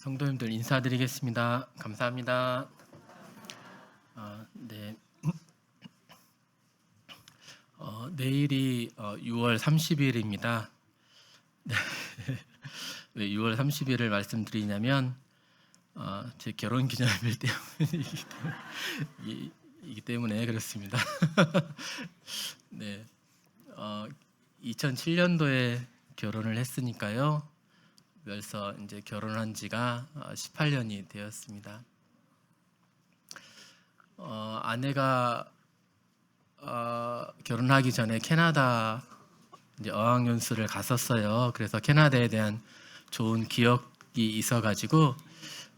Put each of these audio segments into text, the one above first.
성도님들 인사드리겠습니다. 감사합니다. 네. 내일이 6월 30일입니다. 네. 왜 6월 30일을 말씀드리냐면 제 결혼 기념일 때문이기 때문에 그렇습니다. 네. 2007년도에 결혼을 했으니까요. 그래서 이제 결혼한 지가 18년이 되었습니다. 아내가 결혼하기 전에 캐나다 이제 어학연수를 갔었어요. 그래서 캐나다에 대한 좋은 기억이 있어가지고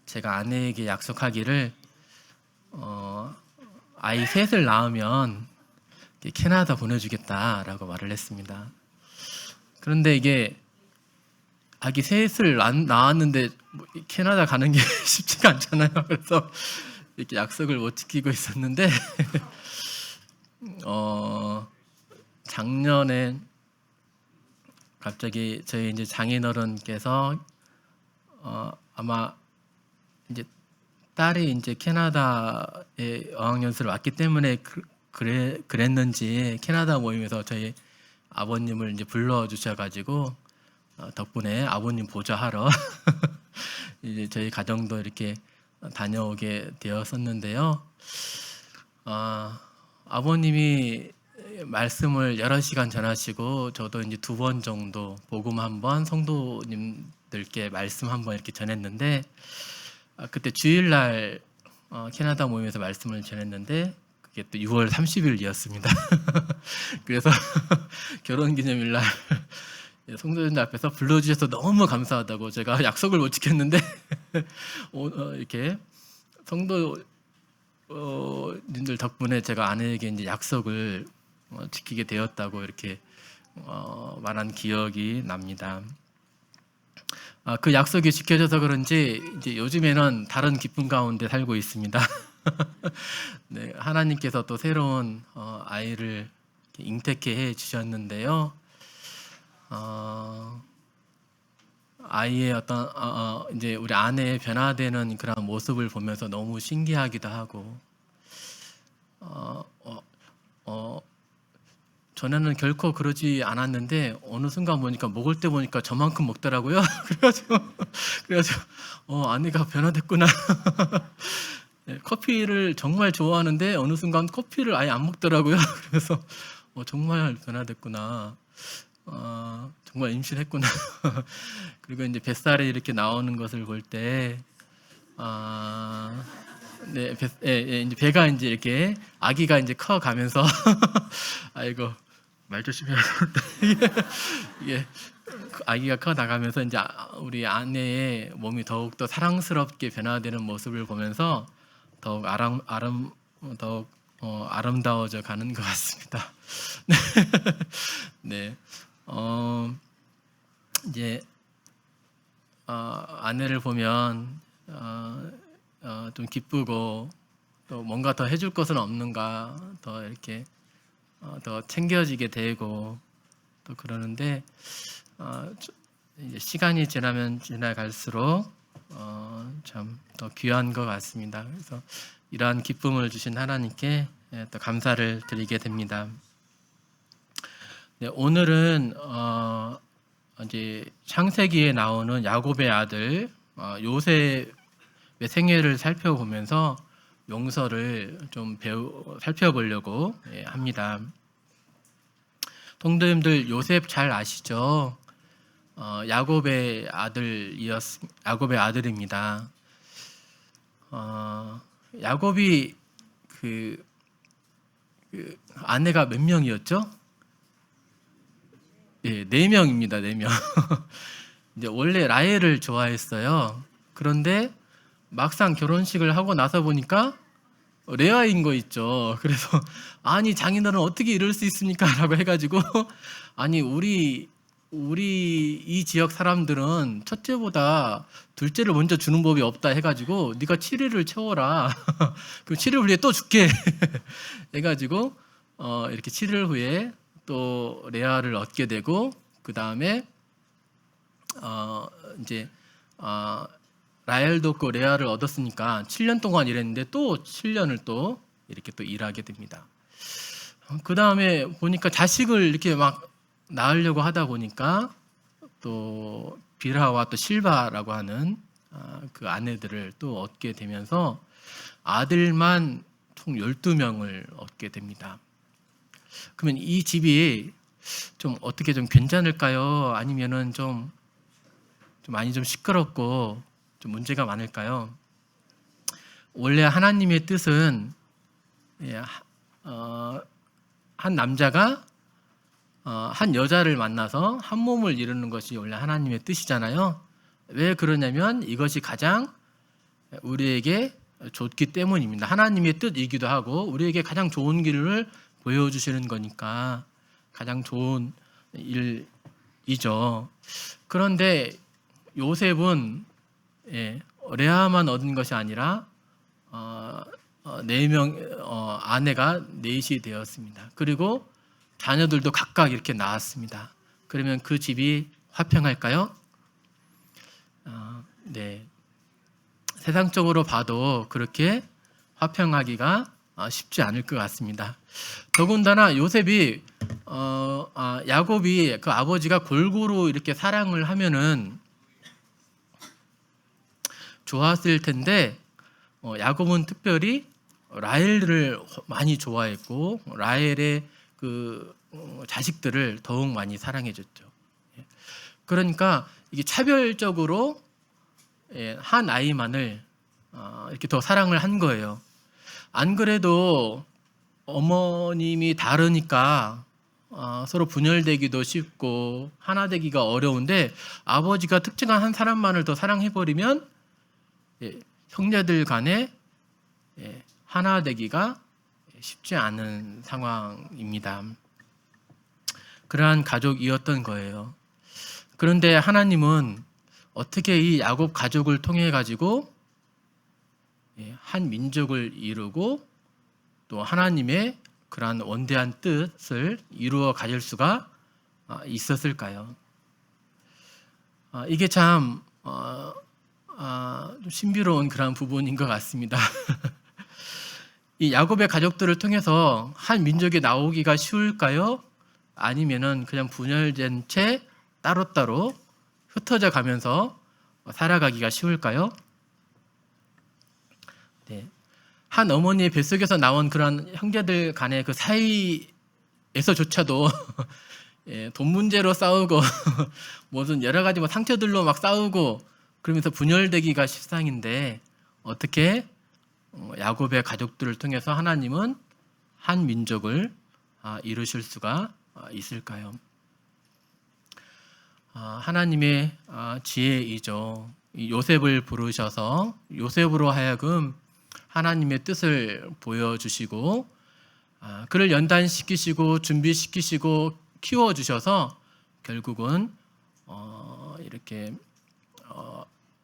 제가 아내에게 약속하기를 아이 셋을 낳으면 캐나다 보내주겠다라고 말을 했습니다. 그런데 이게 아기 셋을 낳았는데 캐나다 가는 게 쉽지가 않잖아요. 그래서 이렇게 약속을 못 지키고 있었는데 작년에 갑자기 저희 이제 장인어른께서 아마 이제 딸이 이제 캐나다에 어학연수를 왔기 때문에 그랬는지 캐나다 모임에서 저희 아버님을 이제 불러 주셔가지고 덕분에 아버님 보좌하러 이제 저희 가정도 이렇게 다녀오게 되었었는데요. 아버님이 말씀을 여러 시간 전하시고 저도 이제 2번 정도 복음 1번 성도님들께 말씀 1번 이렇게 전했는데 그때 주일날 캐나다 모임에서 말씀을 전했는데 그게 또 6월 30일이었습니다. 그래서 결혼기념일날 성도님들 앞에서 불러주셔서 너무 감사하다고 제가 약속을 못 지켰는데 이렇게 성도님들 덕분에 제가 아내에게 이제 약속을 지키게 되었다고 이렇게 말한 기억이 납니다. 그 약속이 지켜져서 그런지 이제 요즘에는 다른 기쁨 가운데 살고 있습니다. 네, 하나님께서 또 새로운 아이를 잉태케 해 주셨는데요. 아이의 어떤 이제 우리 아내의 변화되는 그런 모습을 보면서 너무 신기하기도 하고 전에는 결코 그러지 않았는데 어느 순간 보니까 먹을 때 보니까 저만큼 먹더라고요. 그래가지고 아내가 변화됐구나. 네, 커피를 정말 좋아하는데 어느 순간 커피를 아예 안 먹더라고요. 그래서 정말 변화됐구나. 정말 임신했구나. 그리고 이제 뱃살이 이렇게 나오는 것을 볼 때, 네, 이제 배가 이제 이렇게 아기가 이제 커가면서, 아이고 말 조심해야 되는데 이게 아기가 커 나가면서 이제 우리 아내의 몸이 더욱 더 사랑스럽게 변화되는 모습을 보면서 더욱 아름다워져 가는 것 같습니다. 네. 이제 아내를 보면 좀 기쁘고 또 뭔가 더 해줄 것은 없는가 더 이렇게 더 챙겨지게 되고 또 그러는데 이제 시간이 지나갈수록 참 더 귀한 것 같습니다. 그래서 이러한 기쁨을 주신 하나님께 또 감사를 드리게 됩니다. 네, 오늘은 이제 창세기에 나오는 야곱의 아들 요셉의 생애를 살펴보면서 용서를 좀 살펴보려고 합니다. 성도님들 요셉 잘 아시죠? 야곱의 아들입니다. 야곱이 그 아내가 몇 명이었죠? 네, 4명입니다. 4명. 이제 원래 라헬을 좋아했어요. 그런데 막상 결혼식을 하고 나서 보니까 레아인 거 있죠. 그래서 아니 장인어른 어떻게 이럴 수 있습니까? 라고 해가지고 아니 우리 이 지역 사람들은 첫째보다 둘째를 먼저 주는 법이 없다 해가지고 네가 7일을 채워라. 그럼 7일 후에 또 줄게. 해가지고 이렇게 7일 후에 또 레아를 얻게 되고 그 다음에 이제 라헬도 없고 레아를 얻었으니까 7년 동안 일했는데 또 7년을 또 이렇게 또 일하게 됩니다. 그 다음에 보니까 자식을 이렇게 막 낳으려고 하다 보니까 또 빌하와 또 실바라고 하는 그 아내들을 또 얻게 되면서 아들만 총 12명을 얻게 됩니다. 그러면 이 집이 좀 어떻게 좀 괜찮을까요? 아니면은 좀 많이 좀 시끄럽고 좀 문제가 많을까요? 원래 하나님의 뜻은 한 남자가 한 여자를 만나서 한 몸을 이루는 것이 원래 하나님의 뜻이잖아요. 왜 그러냐면 이것이 가장 우리에게 좋기 때문입니다. 하나님의 뜻이기도 하고 우리에게 가장 좋은 길을 보여주시는 거니까 가장 좋은 일이죠. 그런데 요셉은 레아만 얻은 것이 아니라 4명 아내가 넷이 되었습니다. 그리고 자녀들도 각각 이렇게 낳았습니다. 그러면 그 집이 화평할까요? 네. 세상적으로 봐도 그렇게 화평하기가 쉽지 않을 것 같습니다. 더군다나 요셉이 야곱이 그 아버지가 골고루 이렇게 사랑을 하면은 좋았을 텐데 야곱은 특별히 라헬을 많이 좋아했고 라헬의 그 자식들을 더욱 많이 사랑해줬죠. 그러니까 이게 차별적으로 한 아이만을 이렇게 더 사랑을 한 거예요. 안 그래도 어머님이 다르니까 서로 분열되기도 쉽고 하나 되기가 어려운데 아버지가 특정한 한 사람만을 더 사랑해버리면 형제들 간에 하나 되기가 쉽지 않은 상황입니다. 그러한 가족이었던 거예요. 그런데 하나님은 어떻게 이 야곱 가족을 통해 가지고 한 민족을 이루고 또 하나님의 그러한 원대한 뜻을 이루어 가질 수가 있었을까요? 이게 참 신비로운 그런 부분인 것 같습니다. 이 야곱의 가족들을 통해서 한 민족이 나오기가 쉬울까요? 아니면은 그냥 분열된 채 따로따로 흩어져 가면서 살아가기가 쉬울까요? 네. 한 어머니의 뱃속에서 나온 그런 형제들 간의 그 사이에서조차도 돈 문제로 싸우고 무슨 여러 가지 상처들로 막 싸우고 그러면서 분열되기가 십상인데 어떻게 야곱의 가족들을 통해서 하나님은 한 민족을 이루실 수가 있을까요? 하나님의 지혜이죠. 요셉을 부르셔서 요셉으로 하여금 하나님의 뜻을 보여주시고 그를 연단시키시고 준비시키시고 키워주셔서 결국은 이렇게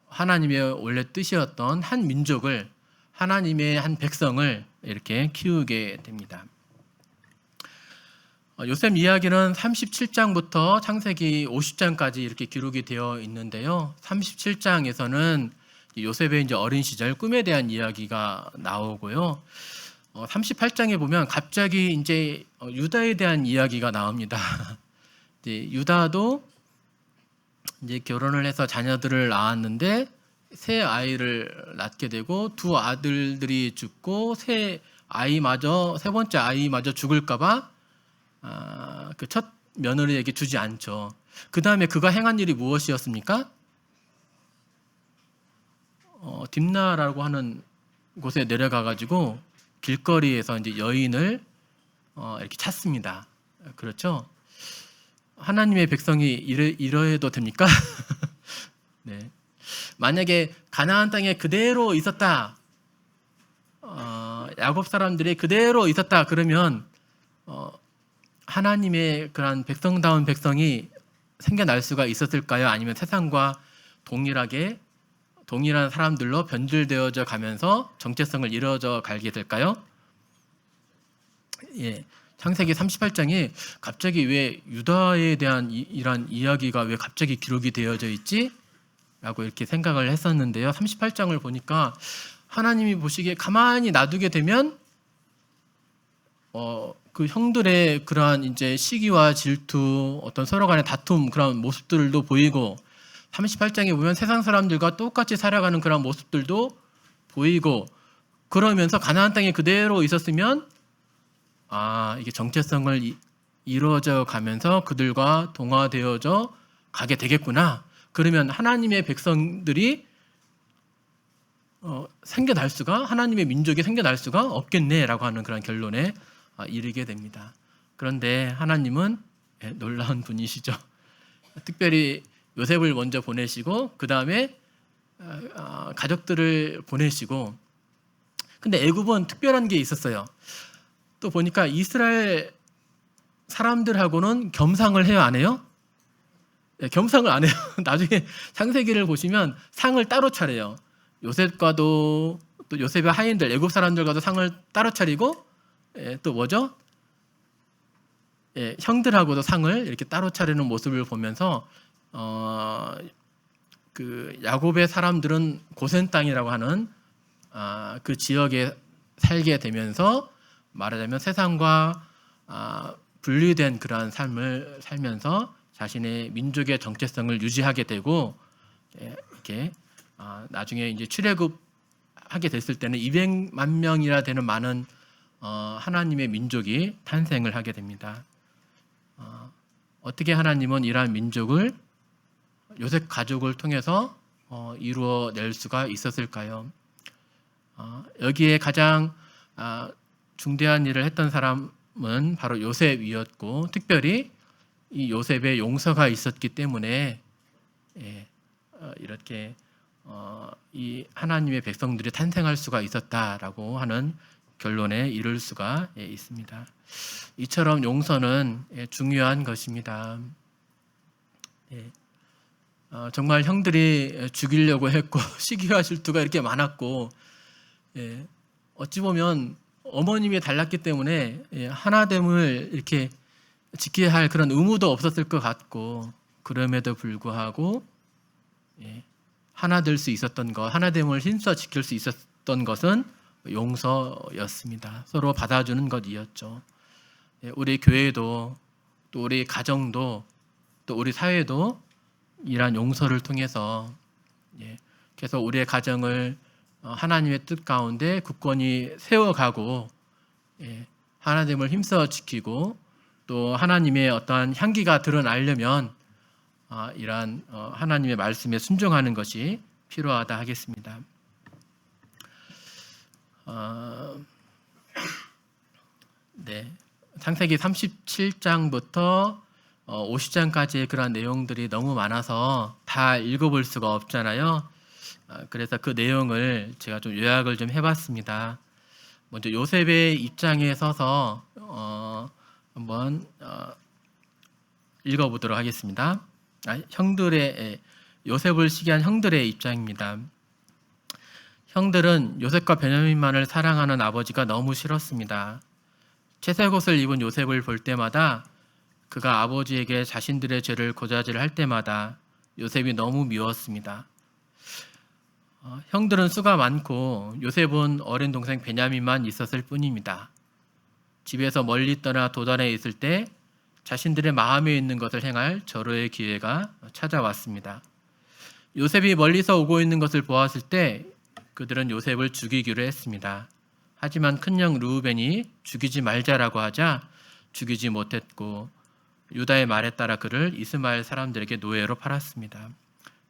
하나님의 원래 뜻이었던 한 민족을 하나님의 한 백성을 이렇게 키우게 됩니다. 요셉 이야기는 37장부터 창세기 50장까지 이렇게 기록이 되어 있는데요. 37장에서는 요셉의 이제 어린 시절 꿈에 대한 이야기가 나오고요. 38장에 보면 갑자기 이제 유다에 대한 이야기가 나옵니다. 이제 유다도 이제 결혼을 해서 자녀들을 낳았는데 세 아이를 낳게 되고 두 아들들이 죽고 세 번째 아이마저 죽을까봐 그 첫 며느리에게 주지 않죠. 그 다음에 그가 행한 일이 무엇이었습니까? 딥나라고 하는 곳에 내려가가지고 길거리에서 이제 여인을 이렇게 찾습니다. 그렇죠? 하나님의 백성이 이러해도 됩니까? 네. 만약에 가나안 땅에 그대로 있었다, 야곱 사람들이 그대로 있었다 그러면 하나님의 그런 백성다운 백성이 생겨날 수가 있었을까요? 아니면 세상과 동일한 사람들로 변질되어져 가면서 정체성을 이루어져 가게 될까요? 예, 창세기 38장에 갑자기 왜 유다에 대한 이런 이야기가 왜 갑자기 기록이 되어져 있지? 라고 이렇게 생각을 했었는데요. 38장을 보니까 하나님이 보시기에 가만히 놔두게 되면 그 형들의 그러한 이제 시기와 질투, 어떤 서로 간의 다툼, 그런 모습들도 보이고, 38장에 보면 세상 사람들과 똑같이 살아가는 그런 모습들도 보이고, 그러면서 가나안 땅에 그대로 있었으면 이게 정체성을 이루어져 가면서 그들과 동화되어져 가게 되겠구나. 그러면 하나님의 백성들이 생겨날 수가, 하나님의 민족이 생겨날 수가 없겠네라고 하는 그런 결론에 이르게 됩니다. 그런데 하나님은 놀라운 분이시죠. 특별히 요셉을 먼저 보내시고 그 다음에 가족들을 보내시고, 근데 애굽은 특별한 게 있었어요. 또 보니까 이스라엘 사람들하고는 겸상을 해요, 안 해요? 겸상을 안 해요. 나중에 창세기를 보시면 상을 따로 차려요. 요셉과도, 또 요셉의 하인들, 애굽 사람들과도 상을 따로 차리고, 또 뭐죠? 형들하고도 상을 이렇게 따로 차리는 모습을 보면서 그 야곱의 사람들은 고센 땅이라고 하는 그 지역에 살게 되면서, 말하자면 세상과 분리된 그러한 삶을 살면서 자신의 민족의 정체성을 유지하게 되고, 이렇게 나중에 이제 출애굽하게 됐을 때는 200만 명이나 되는 많은 하나님의 민족이 탄생을 하게 됩니다. 어떻게 하나님은 이러한 민족을 요셉 가족을 통해서 이루어낼 수가 있었을까요? 여기에 가장 중대한 일을 했던 사람은 바로 요셉이었고, 특별히 이 요셉의 용서가 있었기 때문에 이렇게 이 하나님의 백성들이 탄생할 수가 있었다라고 하는 결론에 이를 수가 있습니다. 이처럼 용서는 중요한 것입니다. 정말 형들이 죽이려고 했고 시기와 질투가 이렇게 많았고, 어찌 보면 어머님이 달랐기 때문에 하나됨을 이렇게 지켜야 할 그런 의무도 없었을 것 같고, 그럼에도 불구하고 하나 될 수 있었던 것, 하나됨을 힘써 지킬 수 있었던 것은 용서였습니다. 서로 받아주는 것이었죠. 우리 교회도, 또 우리 가정도, 또 우리 사회도 이러한 용서를 통해서 계속 우리의 가정을 하나님의 뜻 가운데 굳건히 세워가고, 하나님을 힘써 지키고, 또 하나님의 어떠한 향기가 드러나려면 이러한 하나님의 말씀에 순종하는 것이 필요하다 하겠습니다. 창세기 37장부터 50장까지의 그런 내용들이 너무 많아서 다 읽어볼 수가 없잖아요. 그래서 그 내용을 제가 좀 요약을 좀 해봤습니다. 먼저 요셉의 입장에 서서 한번 읽어보도록 하겠습니다. 요셉을 시기한 형들의 입장입니다. 형들은 요셉과 베냐민만을 사랑하는 아버지가 너무 싫었습니다. 채색 옷을 입은 요셉을 볼 때마다, 그가 아버지에게 자신들의 죄를 고자질할 때마다 요셉이 너무 미웠습니다. 형들은 수가 많고 요셉은 어린 동생 베냐민만 있었을 뿐입니다. 집에서 멀리 떠나 도단에 있을 때 자신들의 마음에 있는 것을 행할 절호의 기회가 찾아왔습니다. 요셉이 멀리서 오고 있는 것을 보았을 때 그들은 요셉을 죽이기로 했습니다. 하지만 큰형 르우벤이 죽이지 말자라고 하자 죽이지 못했고, 유다의 말에 따라 그를 이스마엘 사람들에게 노예로 팔았습니다.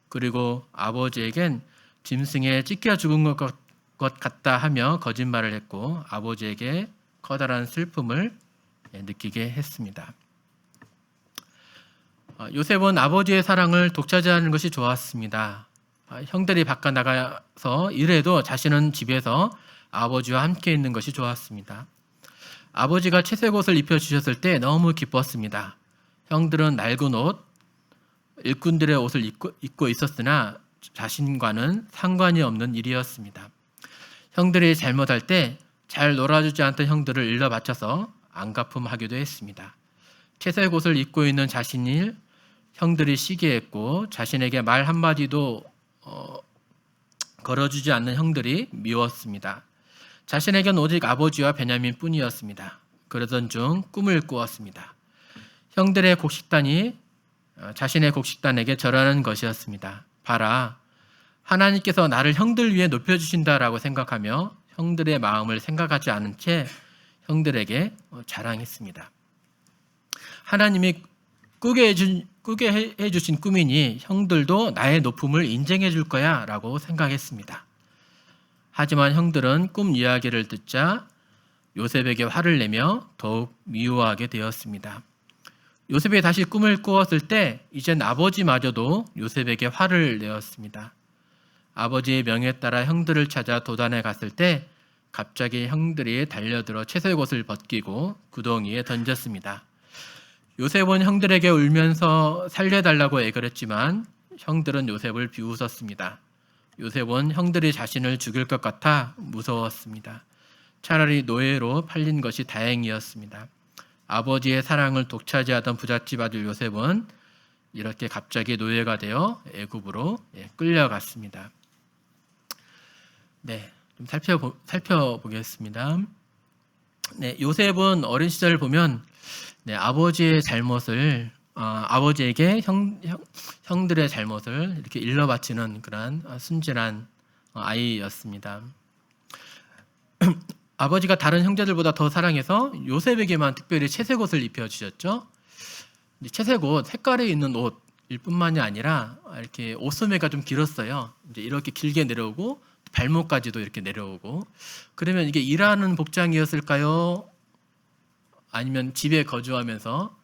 그리고 아버지에겐 짐승에 찢겨 죽은 것 같다 하며 거짓말을 했고, 아버지에게 커다란 슬픔을 느끼게 했습니다. 요셉은 아버지의 사랑을 독차지하는 것이 좋았습니다. 형들이 바깥 나가서 일해도 자신은 집에서 아버지와 함께 있는 것이 좋았습니다. 아버지가 채색 옷을 입혀주셨을 때 너무 기뻤습니다. 형들은 낡은 옷, 일꾼들의 옷을 입고 있었으나 자신과는 상관이 없는 일이었습니다. 형들이 잘못할 때 잘 놀아주지 않던 형들을 일러 바쳐서 안갚음하기도 했습니다. 채색 옷을 입고 있는 자신을 형들이 시기했고, 자신에게 말 한마디도 걸어주지 않는 형들이 미웠습니다. 자신에겐 오직 아버지와 베냐민 뿐이었습니다. 그러던 중 꿈을 꾸었습니다. 형들의 곡식단이 자신의 곡식단에게 절하는 것이었습니다. 봐라, 하나님께서 나를 형들 위에 높여주신다라고 생각하며 형들의 마음을 생각하지 않은 채 형들에게 자랑했습니다. 하나님이 꾸게 해주신 꿈이니 형들도 나의 높음을 인정해 줄 거야 라고 생각했습니다. 하지만 형들은 꿈 이야기를 듣자 요셉에게 화를 내며 더욱 미워하게 되었습니다. 요셉이 다시 꿈을 꾸었을 때 이젠 아버지마저도 요셉에게 화를 내었습니다. 아버지의 명에 따라 형들을 찾아 도단에 갔을 때 갑자기 형들이 달려들어 채색옷을 벗기고 구덩이에 던졌습니다. 요셉은 형들에게 울면서 살려달라고 애걸했지만 형들은 요셉을 비웃었습니다. 요셉은 형들이 자신을 죽일 것 같아 무서웠습니다. 차라리 노예로 팔린 것이 다행이었습니다. 아버지의 사랑을 독차지하던 부잣집 아들 요셉은 이렇게 갑자기 노예가 되어 애굽으로 끌려갔습니다. 네, 좀 살펴보겠습니다. 네, 요셉은 어린 시절을 보면 아버지의 잘못을 아버지에게 형들의 잘못을 이렇게 일러바치는 그런 순진한 아이였습니다. 아버지가 다른 형제들보다 더 사랑해서 요셉에게만 특별히 채색옷을 입혀주셨죠. 채색옷, 색깔이 있는 옷일 뿐만이 아니라 이렇게 옷소매가 좀 길었어요. 이제 이렇게 길게 내려오고 발목까지도 이렇게 내려오고. 그러면 이게 일하는 복장이었을까요? 아니면 집에 거주하면서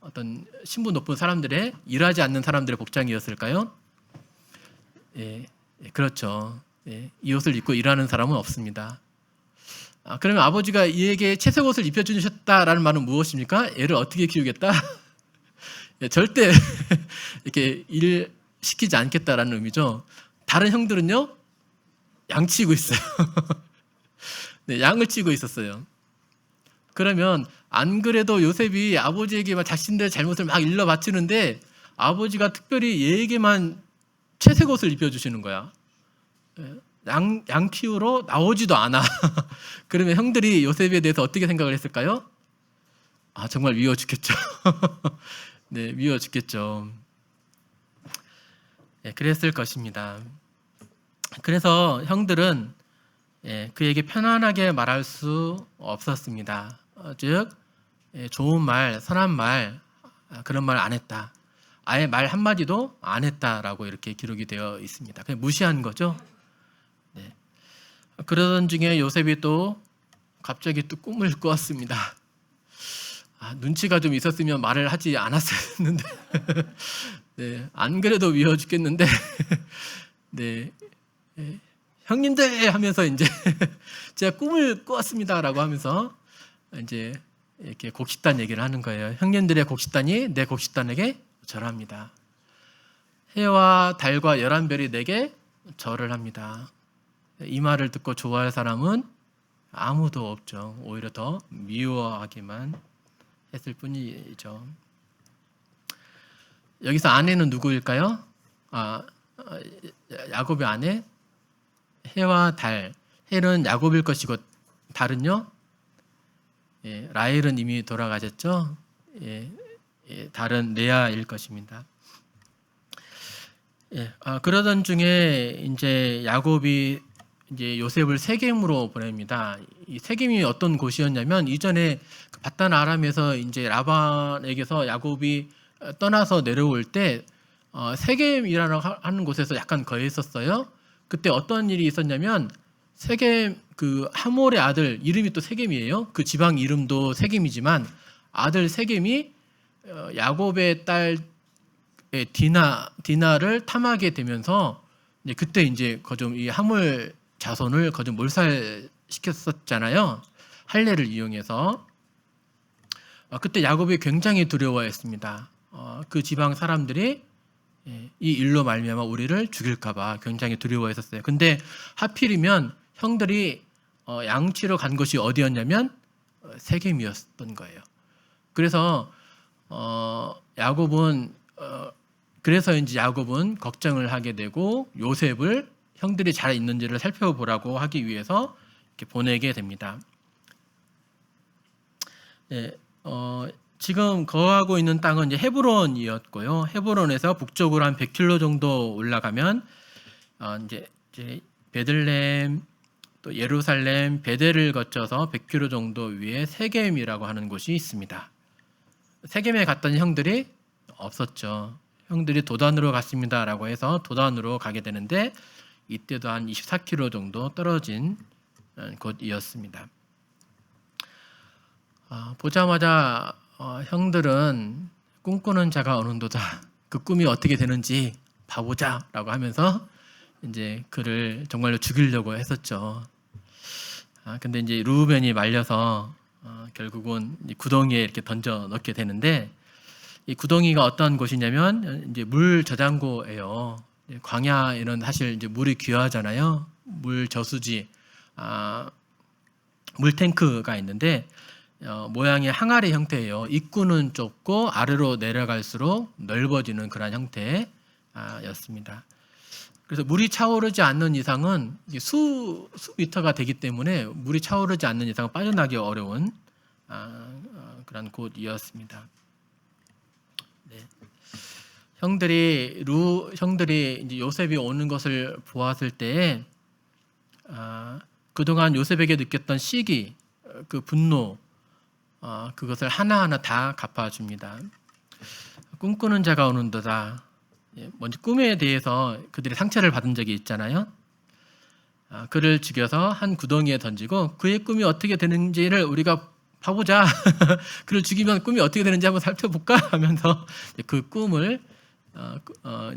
어떤 신분 높은 사람들의 일하지 않는 사람들의 복장이었을까요? 그렇죠. 이 옷을 입고 일하는 사람은 없습니다. 그러면 아버지가 이에게 채색옷을 입혀주셨다라는 말은 무엇입니까? 얘를 어떻게 키우겠다? 절대 이렇게 일 시키지 않겠다라는 의미죠. 다른 형들은요, 양치고 있어요. 양을 치고 있었어요. 그러면 안 그래도 요셉이 아버지에게 자신들의 잘못을 막 일러 바치는데 아버지가 특별히 얘에게만 채색옷을 입혀주시는 거야. 양 키우러 나오지도 않아. 그러면 형들이 요셉에 대해서 어떻게 생각을 했을까요? 정말 미워 죽겠죠. 네, 미워 죽겠죠. 그랬을 것입니다. 그래서 형들은 그에게 편안하게 말할 수 없었습니다. 즉 좋은 말, 선한 말, 그런 말 안 했다. 아예 말 한마디도 안 했다라고 이렇게 기록이 되어 있습니다. 그냥 무시한 거죠. 네. 그러던 중에 요셉이 또 갑자기 또 꿈을 꾸었습니다. 눈치가 좀 있었으면 말을 하지 않았어야 했는데 네, 안 그래도 미워 죽겠는데 네, 형님들 하면서 이제 제가 꿈을 꾸었습니다라고 하면서 이제 이렇게 곡식단 얘기를 하는 거예요. 형님들의 곡식단이 내 곡식단에게 절합니다. 해와 달과 11별이 내게 절을 합니다. 이 말을 듣고 좋아할 사람은 아무도 없죠. 오히려 더 미워하기만 했을 뿐이죠. 여기서 아내는 누구일까요? 야곱의 아내, 해와 달. 해는 야곱일 것이고 달은요, 라헬은 이미 돌아가셨죠. 달은 레아일 것입니다. 그러던 중에 이제 야곱이 이제 요셉을 세겜으로 보냅니다. 이 세겜이 어떤 곳이었냐면 이전에 바단 아람에서 이제 라반에게서 야곱이 떠나서 내려올 때 세겜이라는 하는 곳에서 약간 거했었어요. 그때 어떤 일이 있었냐면 세겜 그 하몰의 아들, 이름이 또 세겜이에요. 그 지방 이름도 세겜이지만 아들 세겜이 야곱의 딸 디나를 탐하게 되면서 이제 그때 이제 좀 이 하몰 자손을 좀 몰살시켰었잖아요. 할례를 이용해서. 그때 야곱이 굉장히 두려워했습니다. 그 지방 사람들이 이 일로 말미암아 우리를 죽일까봐 굉장히 두려워했었어요. 근데 하필이면 형들이 양치러 간 곳이 어디였냐면 세겜이었던 거예요. 그래서 야곱은 그래서 이제 야곱은 걱정을 하게 되고 요셉을 형들이 잘 있는지를 살펴보라고 하기 위해서 이렇게 보내게 됩니다. 네, 지금 거하고 있는 땅은 이제 헤브론이었고요. 헤브론에서 북쪽으로 한 100km 정도 올라가면 이제 베들레헴, 또 예루살렘, 베델을 거쳐서 100km 정도 위에 세겜이라고 하는 곳이 있습니다. 세겜에 갔던 형들이 없었죠. 형들이 도단으로 갔습니다라고 해서 도단으로 가게 되는데 이때도 한 24km 정도 떨어진 곳이었습니다. 보자마자 형들은 꿈꾸는 자가 오는도다. 그 꿈이 어떻게 되는지 봐보자라고 하면서 이제 그를 정말로 죽이려고 했었죠. 근데 이제 르우벤이 말려서 결국은 구덩이에 이렇게 던져 넣게 되는데 이 구덩이가 어떠한 곳이냐면 이제 물 저장고예요. 광야에는 사실 이제 물이 귀하잖아요. 물 저수지, 물 탱크가 있는데 모양이 항아리 형태예요. 입구는 좁고 아래로 내려갈수록 넓어지는 그런 형태였습니다. 그래서 물이 차오르지 않는 이상은 수 미터가 되기 때문에 물이 차오르지 않는 이상은 빠져나기 어려운 그런 곳이었습니다. 네. 형들이 이제 요셉이 오는 것을 보았을 때에 그동안 요셉에게 느꼈던 시기, 그 분노, 그것을 하나하나 다 갚아줍니다. 꿈꾸는 자가 오는도다. 먼저 꿈에 대해서 그들이 상처를 받은 적이 있잖아요. 그를 죽여서 한 구덩이에 던지고 그의 꿈이 어떻게 되는지를 우리가 봐보자. 그를 죽이면 꿈이 어떻게 되는지 한번 살펴볼까 하면서 그 꿈을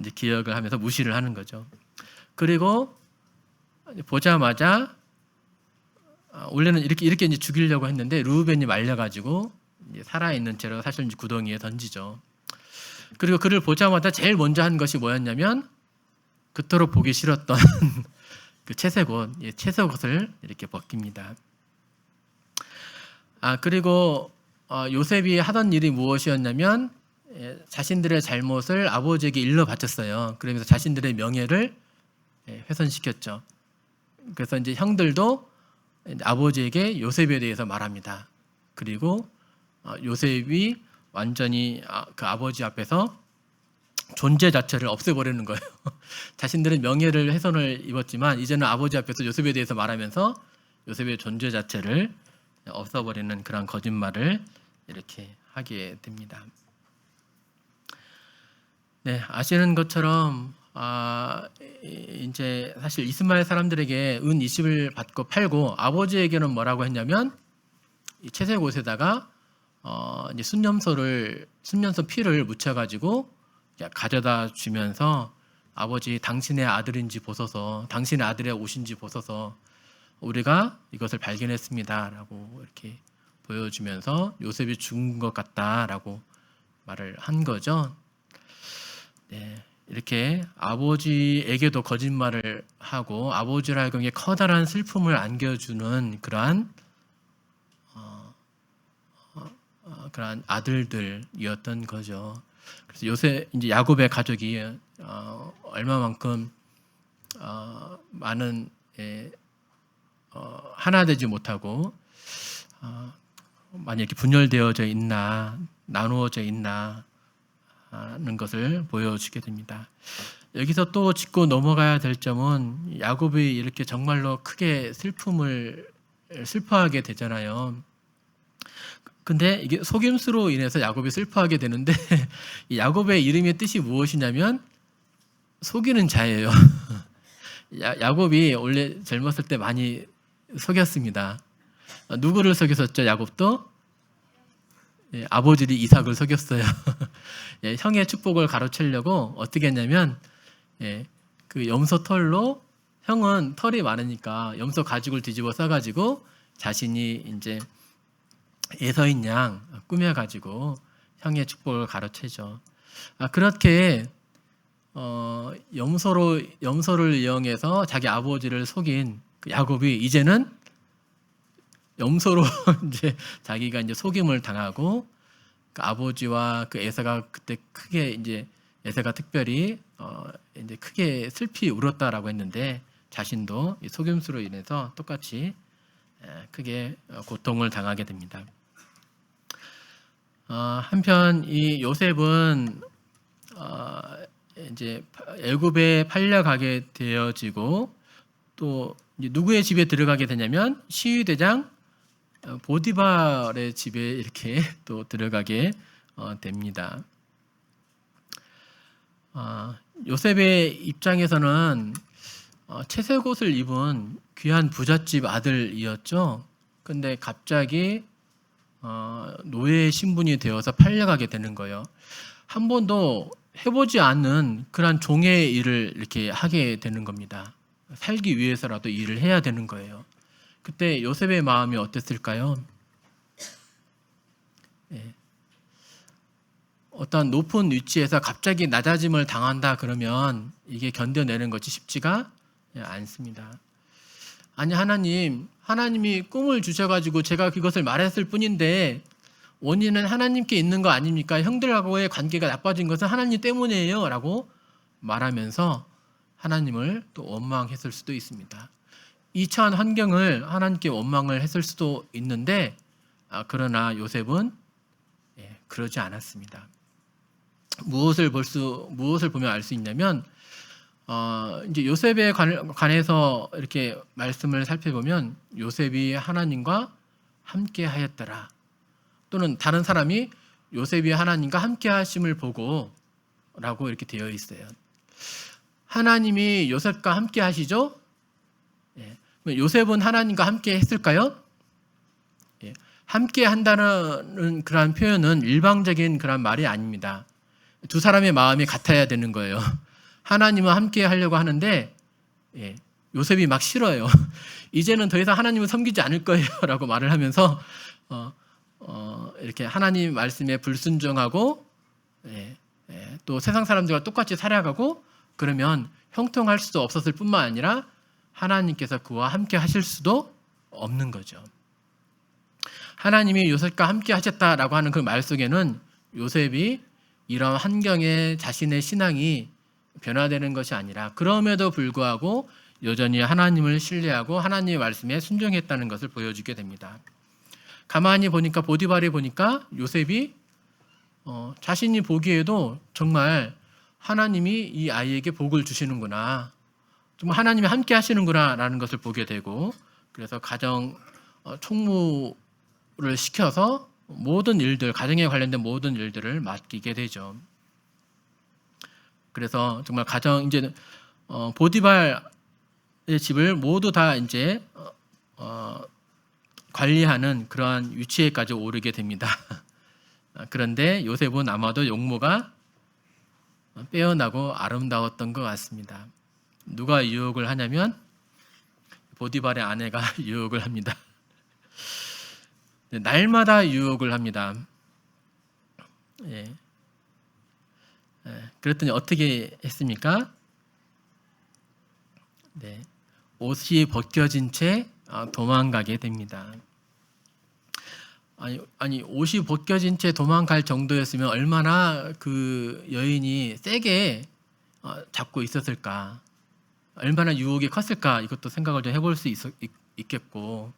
이제 기억을 하면서 무시를 하는 거죠. 그리고 보자마자 원래는 이렇게 이제 죽이려고 했는데 르우벤이 말려가지고 살아 있는 채로 사실 이제 구덩이에 던지죠. 그리고 그를 보자마자 제일 먼저 한 것이 뭐였냐면 그토록 보기 싫었던 그 채색옷을 이렇게 벗깁니다. 그리고 요셉이 하던 일이 무엇이었냐면 자신들의 잘못을 아버지에게 일러 바쳤어요. 그러면서 자신들의 명예를 훼손시켰죠. 그래서 이제 형들도 아버지에게 요셉에 대해서 말합니다. 그리고 요셉이 완전히 그 아버지 앞에서 존재 자체를 없애버리는 거예요. 자신들은 명예를 훼손을 입었지만 이제는 아버지 앞에서 요셉에 대해서 말하면서 요셉의 존재 자체를 없애버리는 그런 거짓말을 이렇게 하게 됩니다. 네, 아시는 것처럼 이제 사실 이스마엘 사람들에게 은 20을 받고 팔고 아버지에게는 뭐라고 했냐면 이 채색 옷에다가 이제 순념소 피를 묻혀가지고 가져다 주면서 아버지 당신의 아들인지 보소서, 당신의 아들의 옷인지 보소서, 우리가 이것을 발견했습니다라고 이렇게 보여주면서 요셉이 죽은 것 같다라고 말을 한 거죠. 네, 이렇게 아버지에게도 거짓말을 하고 아버지를 하여금 커다란 슬픔을 안겨주는 그러한 아들들이었던 거죠. 그래서 이제 야곱의 가족이 얼마만큼 많은 하나 되지 못하고 많이 이렇게 분열되어져 있나, 나누어져 있나 하는 것을 보여주게 됩니다. 여기서 또 짚고 넘어가야 될 점은 야곱이 이렇게 정말로 크게 슬퍼하게 되잖아요. 근데 이게 속임수로 인해서 야곱이 슬퍼하게 되는데 이 야곱의 이름의 뜻이 무엇이냐면 속이는 자예요. 야곱이 원래 젊었을 때 많이 속였습니다. 누구를 속였었죠? 야곱도 아버지 이삭을 속였어요. 형의 축복을 가로채려고 어떻게 했냐면 그 염소 털로, 형은 털이 많으니까 염소 가죽을 뒤집어 싸가지고 자신이 이제 에서인 양 꾸며가지고 형의 축복을 가로채죠. 그렇게 염소를 이용해서 자기 아버지를 속인 그 야곱이 이제는 염소로 이제 자기가 이제 속임을 당하고 그 아버지와 그 에서가 그때 크게 이제 에세가 특별히 이제 크게 슬피 울었다라고 했는데 자신도 이 속임수로 인해서 똑같이 크게 고통을 당하게 됩니다. 한편 이 요셉은 이제 애굽에 팔려가게 되어지고 또 이제 누구의 집에 들어가게 되냐면 시위대장 보디발의 집에 이렇게 또 들어가게 됩니다. 요셉의 입장에서는 채색 옷을 입은 귀한 부잣집 아들이었죠. 근데 갑자기 노예의 신분이 되어서 팔려가게 되는 거예요. 한 번도 해보지 않는 그런 종의 일을 이렇게 하게 되는 겁니다. 살기 위해서라도 일을 해야 되는 거예요. 그때 요셉의 마음이 어땠을까요? 어떤 높은 위치에서 갑자기 낮아짐을 당한다 그러면 이게 견뎌내는 것이 쉽지가 않습니다. 아니 하나님이 꿈을 주셔가지고 제가 그것을 말했을 뿐인데 원인은 하나님께 있는 거 아닙니까? 형들하고의 관계가 나빠진 것은 하나님 때문이에요 라고 말하면서 하나님을 또 원망했을 수도 있습니다. 이 처한 환경을 하나님께 원망을 했을 수도 있는데 그러나 요셉은 그러지 않았습니다. 무엇을 보면 알 수 있냐면 이제 요셉에 관해서 이렇게 말씀을 살펴보면 요셉이 하나님과 함께 하였더라. 또는 다른 사람이 요셉이 하나님과 함께 하심을 보고 라고 이렇게 되어 있어요. 하나님이 요셉과 함께 하시죠? 요셉은 하나님과 함께 했을까요? 함께 한다는 그러한 표현은 일방적인 그런 말이 아닙니다. 두 사람의 마음이 같아야 되는 거예요. 하나님은 함께 하려고 하는데 요셉이 막 싫어요. 이제는 더 이상 하나님을 섬기지 않을 거예요 라고 말을 하면서 이렇게 하나님 말씀에 불순종하고 또 세상 사람들과 똑같이 살아가고 그러면 형통할 수도 없었을 뿐만 아니라 하나님께서 그와 함께 하실 수도 없는 거죠. 하나님이 요셉과 함께 하셨다라고 하는 그 말 속에는 요셉이 이런 환경에 자신의 신앙이 변화되는 것이 아니라 그럼에도 불구하고 여전히 하나님을 신뢰하고 하나님의 말씀에 순종했다는 것을 보여주게 됩니다. 가만히 보니까 보디발이 보니까 요셉이 자신이 보기에도 정말 하나님이 이 아이에게 복을 주시는구나, 정말 하나님이 함께 하시는구나 라는 것을 보게 되고 그래서 가정 총무를 시켜서 모든 일들, 가정에 관련된 모든 일들을 맡기게 되죠. 그래서 정말 이제 보디발의 집을 모두 다 이제 관리하는 그러한 위치에까지 오르게 됩니다. 그런데 요셉은 아마도 용모가 빼어나고 아름다웠던 것 같습니다. 누가 유혹을 하냐면 보디발의 아내가 유혹을 합니다. 날마다 유혹을 합니다. 그랬더니 어떻게 했습니까? 옷이 벗겨진 채 도망가게 됩니다. 아니 옷이 벗겨진 채 도망갈 정도였으면 얼마나 그 여인이 세게 잡고 있었을까, 얼마나 유혹이 컸을까, 이것도 생각을 좀 해볼 수 있겠고,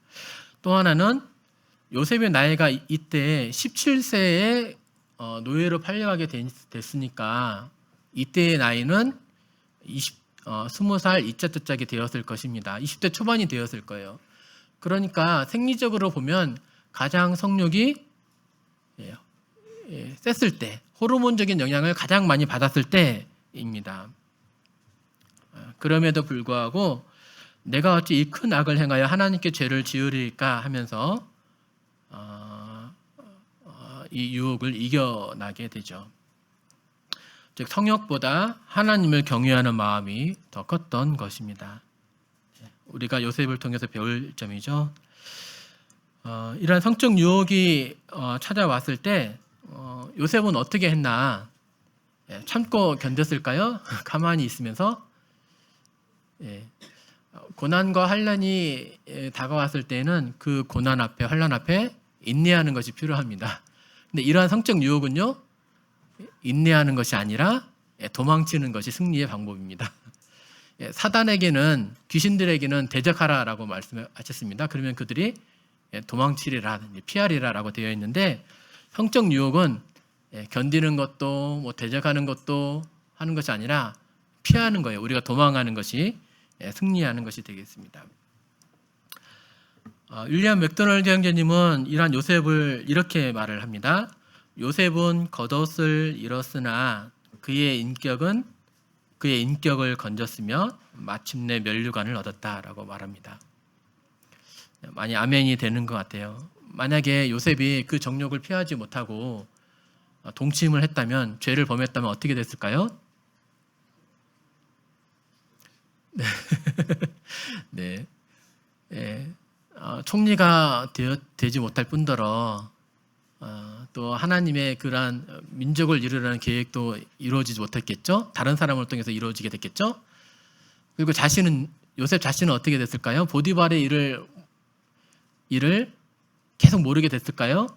또 하나는 요셉의 나이가 이때 17세에 노예로 팔려가게 됐으니까 이때의 나이는 20살 이짜짜짝이 되었을 것입니다. 20대 초반이 되었을 거예요. 그러니까 생리적으로 보면 가장 성욕이 셌을 때, 호르몬적인 영향을 가장 많이 받았을 때입니다. 그럼에도 불구하고 내가 어찌 이 큰 악을 행하여 하나님께 죄를 지으리까 하면서 이 유혹을 이겨나게 되죠. 즉 성욕보다 하나님을 경외하는 마음이 더 컸던 것입니다. 우리가 요셉을 통해서 배울 점이죠. 이러한 성적 유혹이 찾아왔을 때 요셉은 어떻게 했나? 참고 견뎠을까요? 가만히 있으면서 고난과 환난이 다가왔을 때는 그 고난 앞에, 환난 앞에 인내하는 것이 필요합니다. 근데 이러한 성적 유혹은요, 인내하는 것이 아니라 도망치는 것이 승리의 방법입니다. 사단에게는 귀신들에게는 대적하라라고 말씀하셨습니다. 그러면 그들이 도망치리라 피하리라라고 되어 있는데 성적 유혹은 견디는 것도 뭐 대적하는 것도 하는 것이 아니라 피하는 거예요. 우리가 도망하는 것이 승리하는 것이 되겠습니다. 윌리엄 맥도널드 형제님은 이러한 요셉을 이렇게 말을 합니다. 요셉은 겉옷을 잃었으나 그의 인격을 건졌으며 마침내 면류관을 얻었다라고 말합니다. 많이 아멘이 되는 것 같아요. 만약에 요셉이 그 정욕을 피하지 못하고 동침을 했다면, 죄를 범했다면 어떻게 됐을까요? 네. 총리가 되지 못할 뿐더러 또 하나님의 그러한 민족을 이루려는 계획도 이루어지지 못했겠죠. 다른 사람을 통해서 이루어지게 됐겠죠. 그리고 요셉 자신은 어떻게 됐을까요? 보디발의 일을 계속 모르게 됐을까요?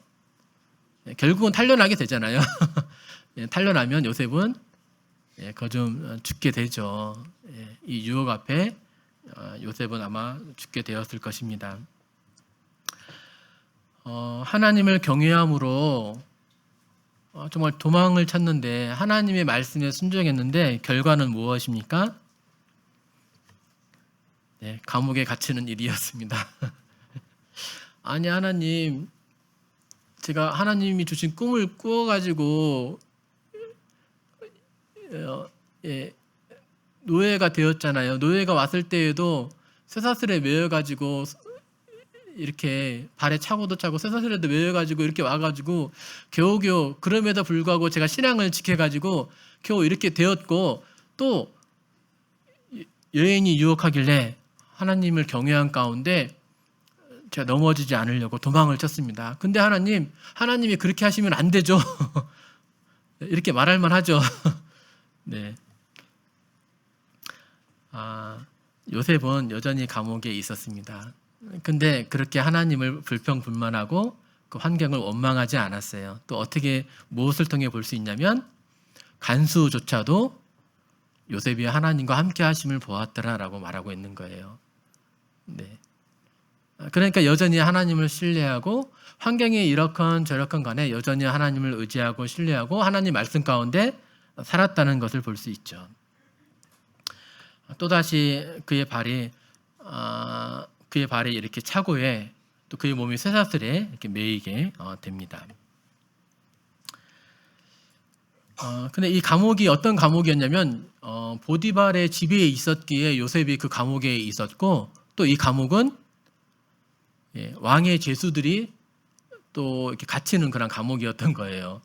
결국은 탄련하게 되잖아요. 탄련하면 요셉은 좀 죽게 되죠. 이 유혹 앞에 요셉은 아마 죽게 되었을 것입니다. 하나님을 경외함으로 정말 도망을 찾는데 하나님의 말씀에 순종했는데 결과는 무엇입니까? 감옥에 갇히는 일이었습니다. 아니 하나님, 제가 하나님이 주신 꿈을 꾸어가지고 노예가 되었잖아요. 노예가 왔을 때에도 쇠사슬에 매여가지고 이렇게 발에 차고도 차고 쇠사슬에도 매여가지고 이렇게 와가지고 겨우겨우, 그럼에도 불구하고 제가 신앙을 지켜가지고 겨우 이렇게 되었고, 또 여인이 유혹하길래 하나님을 경외한 가운데 제가 넘어지지 않으려고 도망을 쳤습니다. 근데 하나님이 그렇게 하시면 안 되죠. 이렇게 말할 만하죠. 네. 요셉은 여전히 감옥에 있었습니다. 근데 그렇게 하나님을 불평불만하고 그 환경을 원망하지 않았어요. 또 무엇을 통해 볼 수 있냐면, 간수조차도 요셉이 하나님과 함께 하심을 보았더라라고 말하고 있는 거예요. 네. 그러니까 여전히 하나님을 신뢰하고 환경이 이렇건 저렇건 간에 여전히 하나님을 의지하고 신뢰하고 하나님 말씀 가운데 살았다는 것을 볼 수 있죠. 또다시 그의 발이 이렇게 차고에, 또 그의 몸이 쇠사슬에 이렇게 매이게 됩니다. 근데 이 감옥이 어떤 감옥이었냐면 보디발의 집에 있었기에 요셉이 그 감옥에 있었고, 또 이 감옥은 왕의 죄수들이 또 이렇게 갇히는 그런 감옥이었던 거예요.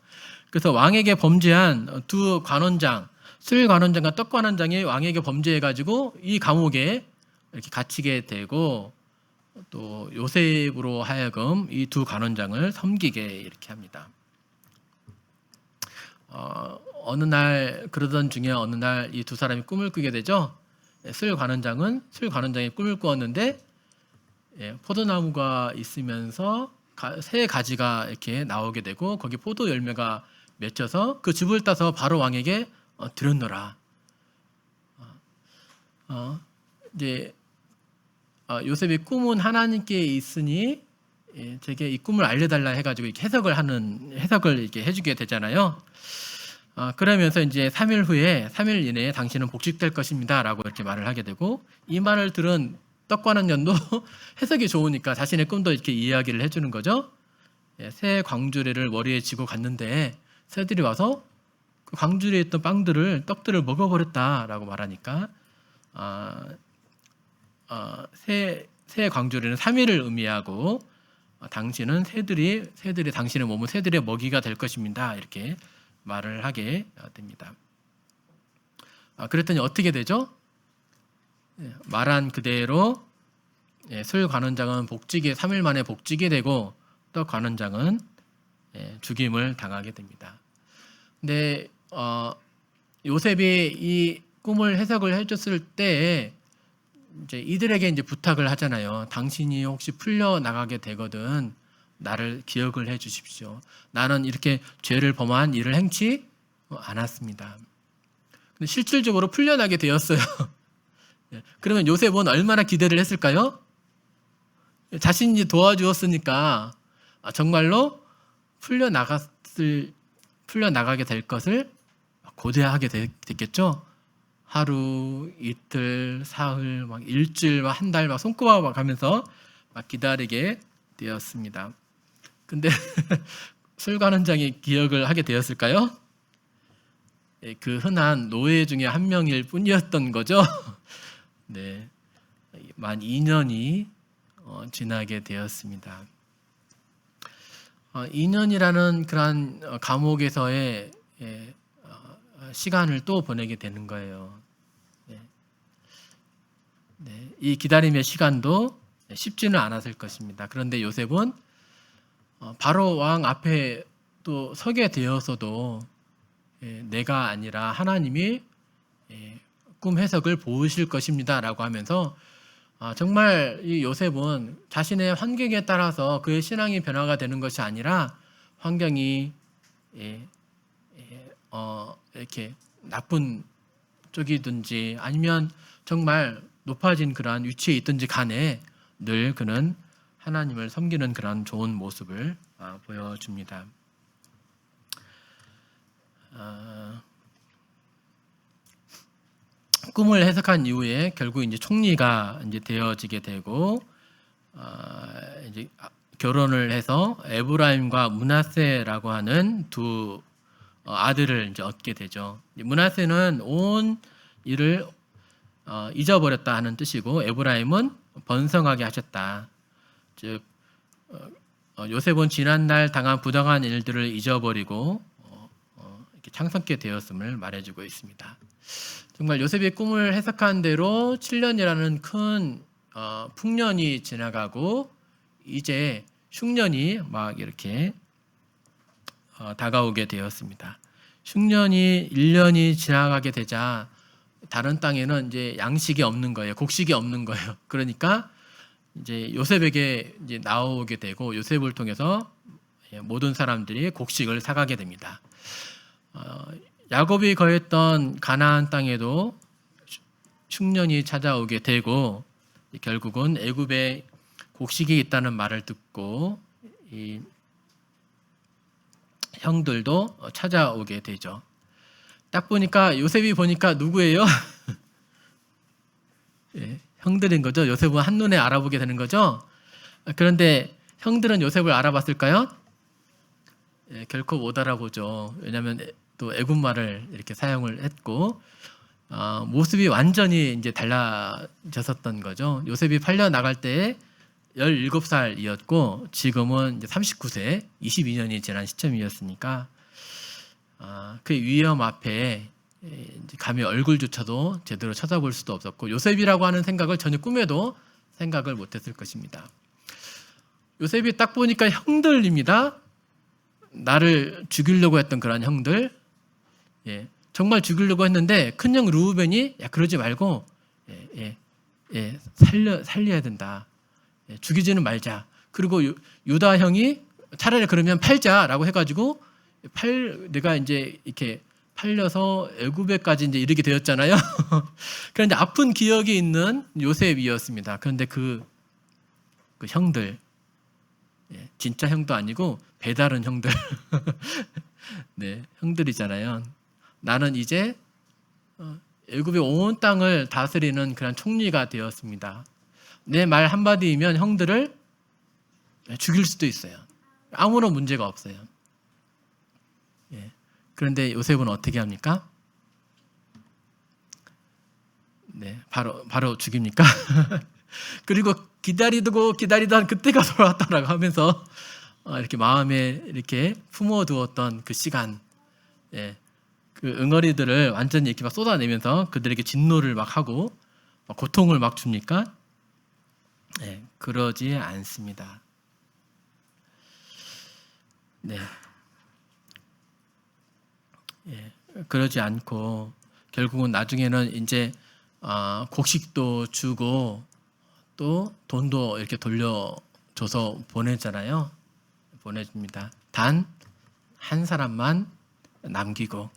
그래서 왕에게 범죄한 두 관원장, 술 관원장과 떡 관원장이 왕에게 범죄해가지고 이 감옥에 이렇게 gat히게 되고, 또 요셉으로 하여금 이 두 관원장을 섬기게 이렇게 합니다. 그러던 중에 어느 날 이 두 사람이 꿈을 꾸게 되죠. 술 관원장이 꿈을 꾸었는데 포도나무가 있으면서 새 가지가 이렇게 나오게 되고, 거기 포도 열매가 맺혀서 그 즙을 따서 바로 왕에게 드렸노라. 이제 요셉의 꿈은 하나님께 있으니 제게 이 꿈을 알려달라 해가지고 이렇게 해석을 이렇게 해주게 되잖아요. 그러면서 이제 3일 이내에 당신은 복직될 것입니다라고 이렇게 말을 하게 되고, 이 말을 들은 떡관원년도 해석이 좋으니까 자신의 꿈도 이렇게 이야기를 해주는 거죠. 새 광주리를 머리에 지고 갔는데 새들이 와서 그 광주리에 있던 떡들을 먹어버렸다라고 말하니까, 새 광주리는 3일을 의미하고, 당신은 새들이 당신의 몸은 새들의 먹이가 될 것입니다, 이렇게 말을 하게 됩니다. 그랬더니 어떻게 되죠? 말한 그대로 술 관원장은 3일 만에 복직이 되고, 떡 관원장은 죽임을 당하게 됩니다. 근데 요셉이 이 꿈을 해석을 해줬을 때 이제 이들에게 이제 부탁을 하잖아요. 당신이 혹시 풀려 나가게 되거든 나를 기억을 해 주십시오. 나는 이렇게 죄를 범한 일을 행치 않았습니다. 근데 실질적으로 풀려나게 되었어요. 예, 그러면 요셉은 얼마나 기대를 했을까요? 자신이 도와주었으니까 정말로 풀려나가게 될 것을 고대하게 됐겠죠. 하루, 이틀, 사흘, 막 일주일, 막 한 달, 막 손꼽아 막 하면서 막 기다리게 되었습니다. 근데 술관원장이 기억을 하게 되었을까요? 그 흔한 노예 중에 한 명일 뿐이었던 거죠. 네, 만 2년이 지나게 되었습니다. 2년이라는 그러한 감옥에서의 시간을 또 보내게 되는 거예요. 네, 이 기다림의 시간도 쉽지는 않았을 것입니다. 그런데 요셉은 바로 왕 앞에 또 서게 되어서도 내가 아니라 하나님이 꿈 해석을 보으실 것입니다 라고 하면서 정말 이 요셉은 자신의 환경에 따라서 그의 신앙이 변화가 되는 것이 아니라 환경이 이렇게 나쁜 쪽이든지 아니면 정말 높아진 그러한 위치에 있든지 간에 늘 그는 하나님을 섬기는 그러한 좋은 모습을 보여줍니다. 꿈을 해석한 이후에 결국 이제 총리가 이제 되어지게 되고 이제 결혼을 해서 에브라임과 므낫세라고 하는 두 아들을 이제 얻게 되죠. 므낫세는 온 일을 잊어버렸다 하는 뜻이고 에브라임은 번성하게 하셨다. 즉 요셉은 지난날 당한 부당한 일들을 잊어버리고 이렇게 창성케 되었음을 말해주고 있습니다. 정말 요셉의 꿈을 해석한 대로 7년이라는 큰 풍년이 지나가고 이제 흉년이 막 이렇게 다가오게 되었습니다. 흉년이 1년이 지나가게 되자 다른 땅에는 이제 양식이 없는 거예요. 곡식이 없는 거예요. 그러니까 이제 요셉에게 이제 나오게 되고 요셉을 통해서 모든 사람들이 곡식을 사가게 됩니다. 야곱이 거했던 가나안 땅에도 흉년이 찾아오게 되고 결국은 애굽에 곡식이 있다는 말을 듣고 이 형들도 찾아오게 되죠. 딱 보니까 요셉이 보니까 누구예요? 예, 형들인 거죠. 요셉은 한눈에 알아보게 되는 거죠. 그런데 형들은 요셉을 알아봤을까요? 예, 결코 못 알아보죠. 왜냐하면 또 애굽말을 이렇게 사용을 했고 모습이 완전히 이제 달라졌었던 거죠. 요셉이 팔려 나갈 때 17살이었고 지금은 이제 39세, 22년이 지난 시점이었으니까 그 위험 앞에 이제 감히 얼굴조차도 제대로 쳐다볼 수도 없었고 요셉이라고 하는 생각을 전혀 꿈에도 생각을 못했을 것입니다. 요셉이 딱 보니까 형들입니다. 나를 죽이려고 했던 그런 형들, 정말 죽이려고 했는데 큰형 르우벤이 야 그러지 말고 살려야 된다. 죽이지는 말자. 그리고 유다 형이 차라리 그러면 팔자라고 해가지고 내가 이제 이렇게 팔려서 애굽에까지 이제 이르게 되었잖아요. 그런데 아픈 기억이 있는 요셉이었습니다. 그런데 그 형들, 진짜 형도 아니고 배다른 형들, 네, 형들이잖아요. 나는 이제 애굽의 온 땅을 다스리는 그런 총리가 되었습니다. 내 말 한마디이면 형들을 죽일 수도 있어요. 아무런 문제가 없어요. 그런데 요셉은 어떻게 합니까? 네, 바로 죽입니까? 그리고 기다리던 그때가 돌아왔다라고 하면서 이렇게 마음에 이렇게 품어두었던 그 시간, 그 응어리들을 완전히 이렇게 막 쏟아내면서 그들에게 진노를 막 하고 막 고통을 막 줍니까? 그러지 않습니다. 네. 그러지 않고 결국은 나중에는 이제 곡식도 주고 또 돈도 이렇게 돌려줘서 보내잖아요. 보내줍니다. 단 한 사람만 남기고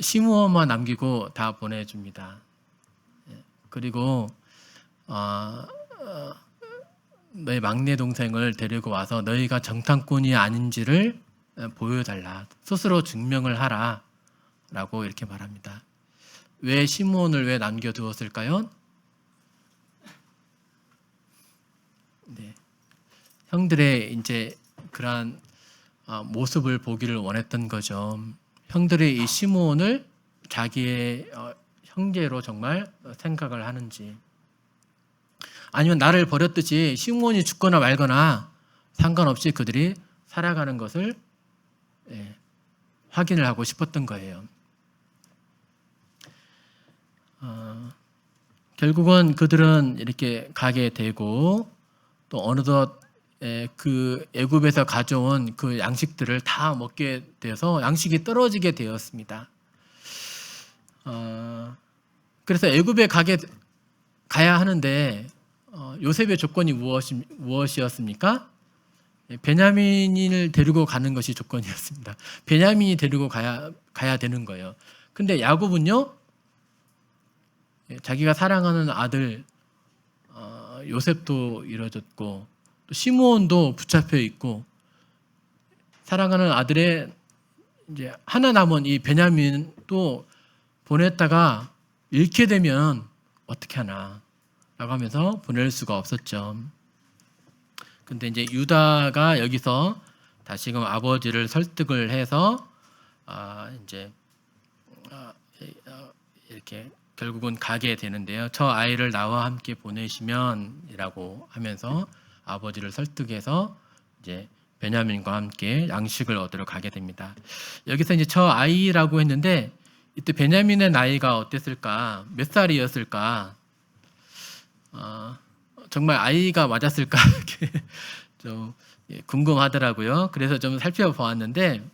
시므온만 남기고 다 보내줍니다. 그리고 너희 막내 동생을 데리고 와서 너희가 정탐꾼이 아닌지를 보여달라. 스스로 증명을 하라. 라고 이렇게 말합니다. 왜 시므온을 왜 남겨두었을까요? 네. 형들의 이제 그러한 모습을 보기를 원했던 거죠. 형들의 이 시므온을 자기의 형제로 정말 생각을 하는지, 아니면 나를 버렸듯이 시므온이 죽거나 말거나 상관없이 그들이 살아가는 것을 확인을 하고 싶었던 거예요. 결국은 그들은 이렇게 가게 되고 또 어느덧 그 애굽에서 가져온 그 양식들을 다 먹게 돼서 양식이 떨어지게 되었습니다. 그래서 애굽에 가야 하는데 요셉의 조건이 무엇이었습니까? 베냐민을 데리고 가는 것이 조건이었습니다. 베냐민이 데리고 가야 되는 거예요. 근데 야곱은요, 자기가 사랑하는 아들 요셉도 잃어졌고 또 시므온도 붙잡혀 있고 사랑하는 아들의 이제 하나 남은 이 베냐민도 보냈다가 잃게 되면 어떻게 하나 라고 하면서 보낼 수가 없었죠. 근데 이제 유다가 여기서 다시금 아버지를 설득을 해서 이제 이렇게 결국은 가게 되는데요. 저 아이를 나와 함께 보내시면이라고 하면서 아버지를 설득해서 이제 베냐민과 함께 양식을 얻으러 가게 됩니다. 여기서 이제 저 아이라고 했는데 이때 베냐민의 나이가 어땠을까? 몇 살이었을까? 정말 아이가 맞았을까? 이렇게 좀 궁금하더라고요. 그래서 좀 살펴보았는데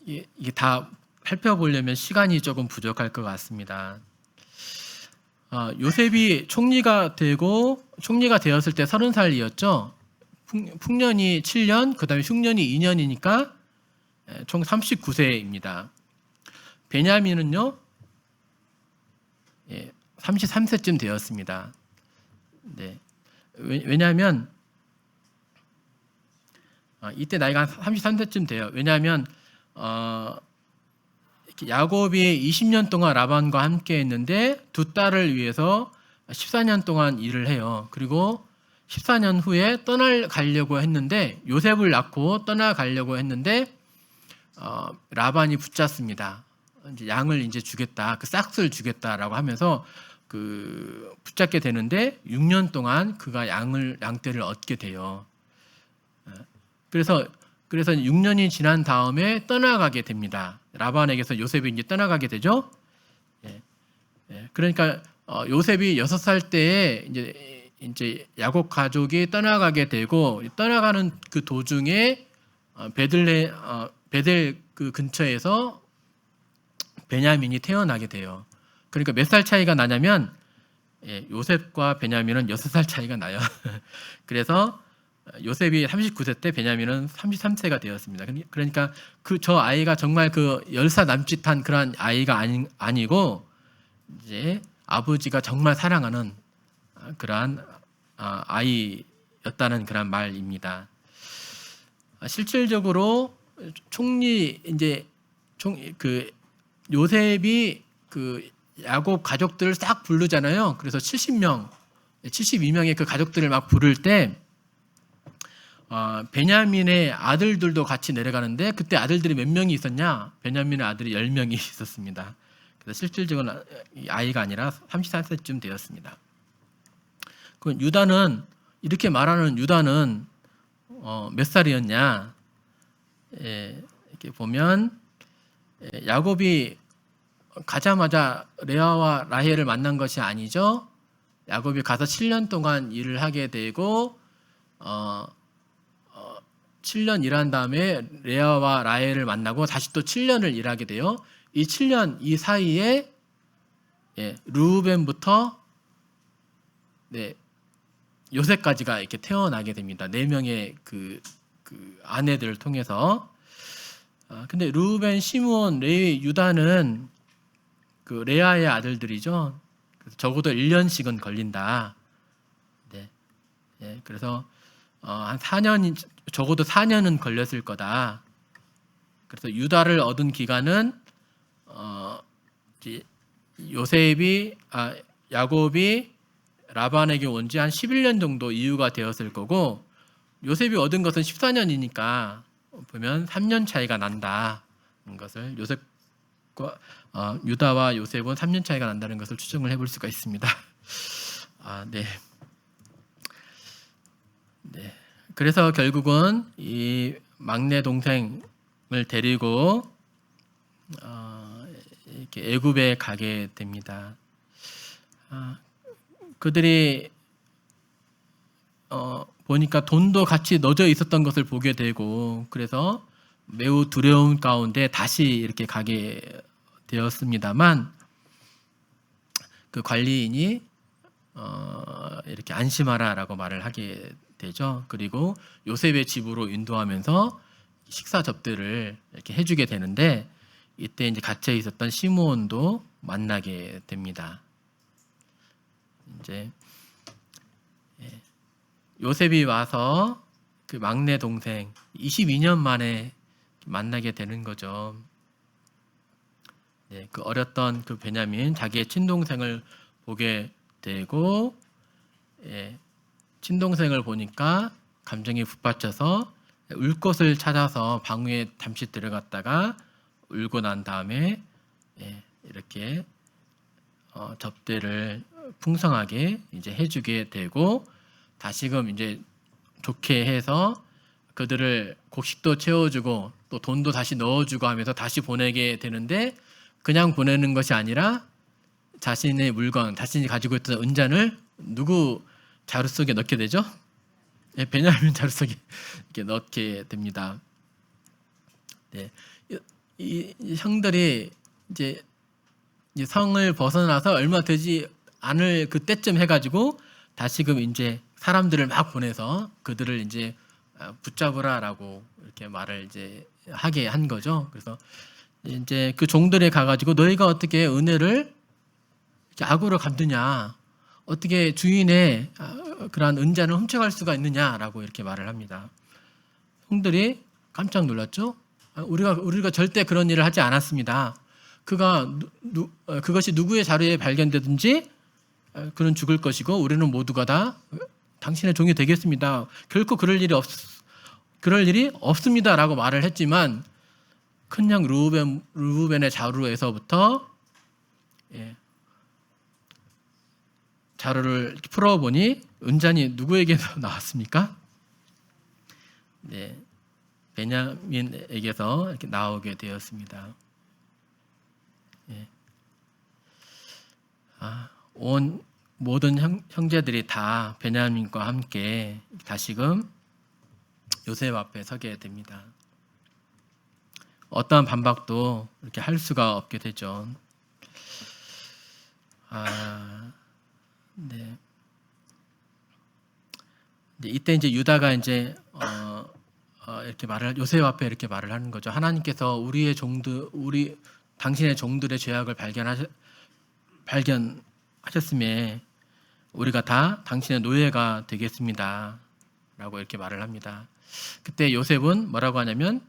이게 다 살펴보려면 시간이 조금 부족할 것 같습니다. 요셉이 총리가 되었을 때 30살이었죠. 풍년이 7년, 그 다음에 흉년이 2년이니까 총 39세입니다. 베냐민은요, 33세쯤 되었습니다. 네. 왜냐하면 이때 나이가 33세쯤 돼요. 왜냐하면 야곱이 20년 동안 라반과 함께 했는데 두 딸을 위해서 14년 동안 일을 해요. 그리고 14년 후에 떠나가려고 했는데 요셉을 낳고 떠나가려고 했는데 라반이 붙잡습니다. 이제 양을 이제 주겠다, 그 싹스를 주겠다라고 하면서 그 붙잡게 되는데 6년 동안 그가 양떼를 얻게 돼요. 그래서 6년이 지난 다음에 떠나가게 됩니다. 라반에게서 요셉이 이제 떠나가게 되죠. 그러니까 요셉이 6살 때에 이제 야곱 가족이 떠나가게 되고 떠나가는 그 도중에 베델 그 근처에서 베냐민이 태어나게 돼요. 그러니까 몇 살 차이가 나냐면 요셉과 베냐민은 6살 차이가 나요. 그래서 요셉이 39세 때 베냐민은 33세가 되었습니다. 그러니까 저 아이가 정말 그 10살 남짓한 그런 아이가 아니고 이제 아버지가 정말 사랑하는 그러한 아이였다는 그런 말입니다. 실질적으로 요셉이 그 야곱 가족들을 싹 부르잖아요. 그래서 72명의 그 가족들을 막 부를 때 베냐민의 아들들도 같이 내려가는데 그때 아들들이 몇 명이 있었냐? 베냐민의 아들이 10명이 있었습니다. 그래서 실질적으로 아이가 아니라 34세쯤 되었습니다. 그 유다는 이렇게 말하는 유다는 몇 살이었냐? 이렇게 보면 야곱이 가자마자 레아와 라헬을 만난 것이 아니죠. 야곱이 가서 7년 동안 일을 하게 되고 7년 일한 다음에 레아와 라헬을 만나고 다시 또 7년을 일하게 돼요. 이 7년 이 사이에 르우벤부터 요셉까지가 이렇게 태어나게 됩니다. 4명의 그 아내들을 통해서 근데 르우벤, 시므온, 레위, 유다는 그 레아의 아들들이죠. 그래서 적어도 1년씩은 걸린다. 네. 예, 그래서 한 4년, 적어도 4년은 걸렸을 거다. 그래서 유다를 얻은 기간은 이제 야곱이 라반에게 온 지 한 11년 정도 이후가 되었을 거고, 요셉이 얻은 것은 14년이니까 보면 3년 차이가 난다는 것을, 유다와 요셉은 3년 차이가 난다는 것을 추정을 해볼 수가 있습니다. 네. 네. 그래서 결국은 이 막내 동생을 데리고 이렇게 애굽에 가게 됩니다. 그들이 보니까 돈도 같이 넣어져 있었던 것을 보게 되고, 그래서 매우 두려움 가운데 다시 이렇게 가게 되었습니다만, 그 관리인이 이렇게 안심하라라고 말을 하게 되죠. 그리고 요셉의 집으로 인도하면서 식사 접대를 이렇게 해주게 되는데, 이때 이제 갇혀 있었던 시므온도 만나게 됩니다. 이제 요셉이 와서 그 막내 동생 22년 만에 만나게 되는 거죠. 네, 그 어렸던 그 베냐민, 자기의 친동생을 보게 되고, 친동생을 보니까 감정이 북받쳐서 울 곳을 찾아서 방에 잠시 들어갔다가 울고 난 다음에 이렇게 접대를 풍성하게 이제 해주게 되고, 다시금 이제 좋게 해서 그들을 곡식도 채워주고 또 돈도 다시 넣어주고 하면서 다시 보내게 되는데, 그냥 보내는 것이 아니라 자신의 물건, 자신이 가지고 있던 은잔을 누구 자루 속에 넣게 되죠? 베냐민 자루 속에 이렇게 넣게 됩니다. 네, 이 형들이 이제 성을 벗어나서 얼마 되지 않을 그때쯤 해가지고 다시금 이제 사람들을 막 보내서 그들을 이제 붙잡으라라고 이렇게 말을 이제 하게 한 거죠. 그래서 이제 그 종들에 가가지고 너희가 어떻게 은혜를 이렇게 악으로 갚느냐, 어떻게 주인의 그러한 은잔을 훔쳐갈 수가 있느냐라고 이렇게 말을 합니다. 형들이 깜짝 놀랐죠. 우리가 절대 그런 일을 하지 않았습니다. 그것이 누구의 자료에 발견되든지 그는 죽을 것이고 우리는 모두가 다 당신의 종이 되겠습니다. 결코 그럴 일이 없습니다라고 말을 했지만, 큰형 르우벤의 자루에서부터 자루를 풀어보니 은잔이 누구에게 나왔습니까? 네, 베냐민에게서 이렇게 나오게 되었습니다. 온 모든 형제들이 다 베냐민과 함께 다시금 요셉 앞에 서게 됩니다. 어떠한 반박도 이렇게 할 수가 없게 되죠. 네. 이때 이제 유다가 이제 이렇게 요셉 앞에 이렇게 말을 하는 거죠. 하나님께서 당신의 종들의 죄악을 발견하셨음에 우리가 다 당신의 노예가 되겠습니다. 라고 이렇게 말을 합니다. 그때 요셉은 뭐라고 하냐면,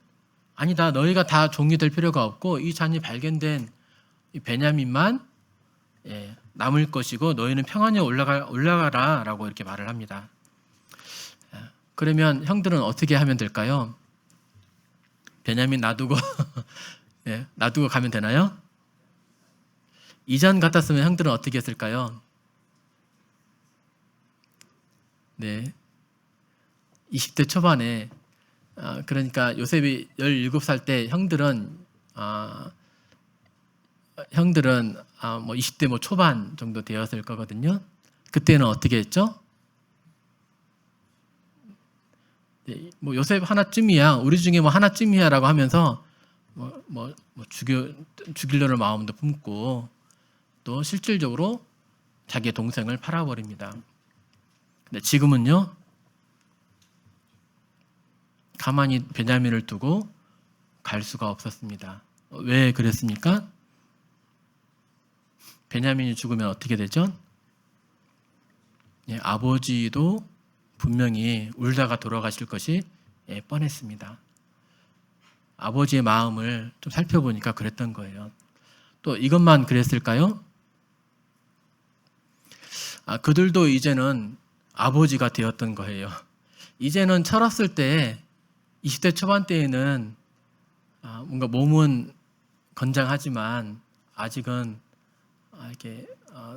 아니다, 너희가 다 종이 될 필요가 없고 이 잔이 발견된 이 베냐민만 남을 것이고 너희는 평안히 올라가라 라고 이렇게 말을 합니다. 그러면 형들은 어떻게 하면 될까요? 베냐민 놔두고 놔두고 가면 되나요? 이전 같았으면 형들은 어떻게 했을까요? 네, 20대 초반에 그러니까 요셉이 17살 때 형들은 뭐 20대 초반 정도 되었을 거거든요. 그때는 어떻게 했죠? 네, 뭐 요셉 하나쯤이야, 우리 중에 뭐 하나쯤이야라고 하면서 죽이려는 마음도 품고 또 실질적으로 자기의 동생을 팔아버립니다. 근데 지금은요, 가만히 베냐민을 두고 갈 수가 없었습니다. 왜 그랬습니까? 베냐민이 죽으면 어떻게 되죠? 아버지도 분명히 울다가 돌아가실 것이 뻔했습니다. 아버지의 마음을 좀 살펴보니까 그랬던 거예요. 또 이것만 그랬을까요? 그들도 이제는 아버지가 되었던 거예요. 이제는 철없을 때 20대 초반 때에는 뭔가 몸은 건장하지만 아직은 이렇게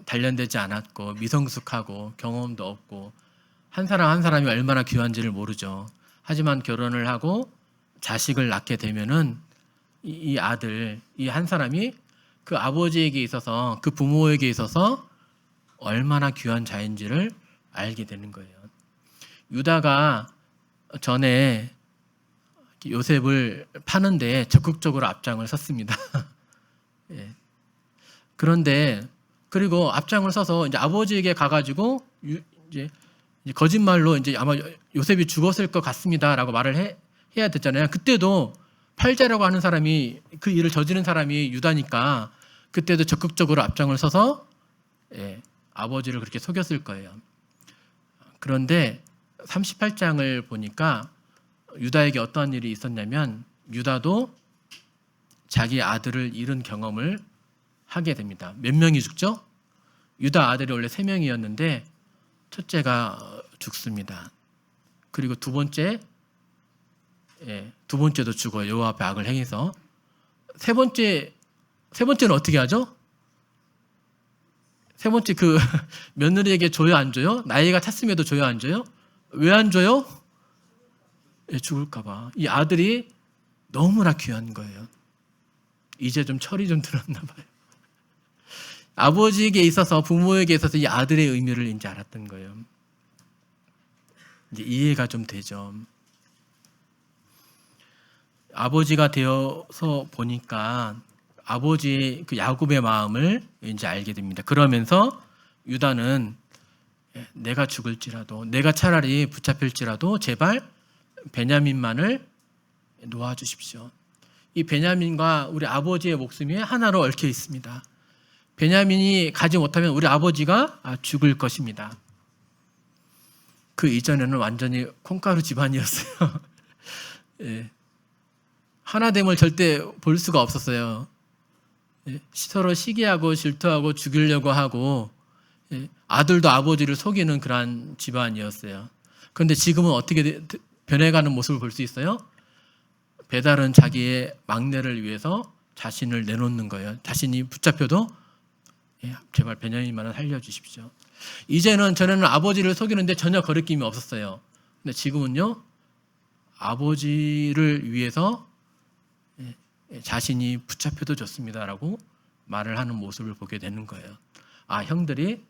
단련되지 않았고 미성숙하고 경험도 없고 한 사람 한 사람이 얼마나 귀한지를 모르죠. 하지만 결혼을 하고 자식을 낳게 되면은 이 아들, 이 한 사람이 그 아버지에게 있어서 그 부모에게 있어서 얼마나 귀한 자인지를 알게 되는 거예요. 유다가 전에 요셉을 파는데 적극적으로 앞장을 섰습니다. 예. 그런데 그리고 앞장을 서서 이제 아버지에게 가가지고 이제 거짓말로 이제 아마 요셉이 죽었을 것 같습니다라고 말을 해야 됐잖아요. 그때도 팔자라고 하는 사람이 그 일을 저지른 사람이 유다니까 그때도 적극적으로 앞장을 서서 아버지를 그렇게 속였을 거예요. 그런데 38장을 보니까 유다에게 어떠한 일이 있었냐면 유다도 자기 아들을 잃은 경험을 하게 됩니다. 몇 명이 죽죠? 유다 아들이 원래 3명이었는데 첫째가 죽습니다. 그리고 두 번째도 죽어요. 여호와 앞에 악을 행해서. 세 번째는 어떻게 하죠? 세 번째 그 며느리에게 줘요, 안 줘요? 나이가 찼음에도 줘요, 안 줘요? 왜 안 줘요? 죽을까봐. 이 아들이 너무나 귀한 거예요. 이제 좀 철이 좀 들었나 봐요. 아버지에게 있어서 부모에게 있어서 이 아들의 의미를 이제 알았던 거예요. 이제 이해가 좀 되죠. 아버지가 되어서 보니까 아버지의 그 야곱의 마음을 이제 알게 됩니다. 그러면서 유다는 내가 죽을지라도, 내가 차라리 붙잡힐지라도 제발 베냐민만을 놓아주십시오. 이 베냐민과 우리 아버지의 목숨이 하나로 얽혀 있습니다. 베냐민이 가지 못하면 우리 아버지가 죽을 것입니다. 그 이전에는 완전히 콩가루 집안이었어요. 예. 하나됨을 절대 볼 수가 없었어요. 서로 시기하고 질투하고 죽이려고 하고 아들도 아버지를 속이는 그러한 집안이었어요. 그런데 지금은 어떻게 변해가는 모습을 볼 수 있어요? 배달은 자기의 막내를 위해서 자신을 내놓는 거예요. 자신이 붙잡혀도 제발 베냐민만은 살려주십시오. 이제는 전에는 아버지를 속이는데 전혀 거리낌이 없었어요. 근데 지금은요, 아버지를 위해서 자신이 붙잡혀도 좋습니다라고 말을 하는 모습을 보게 되는 거예요. 형들이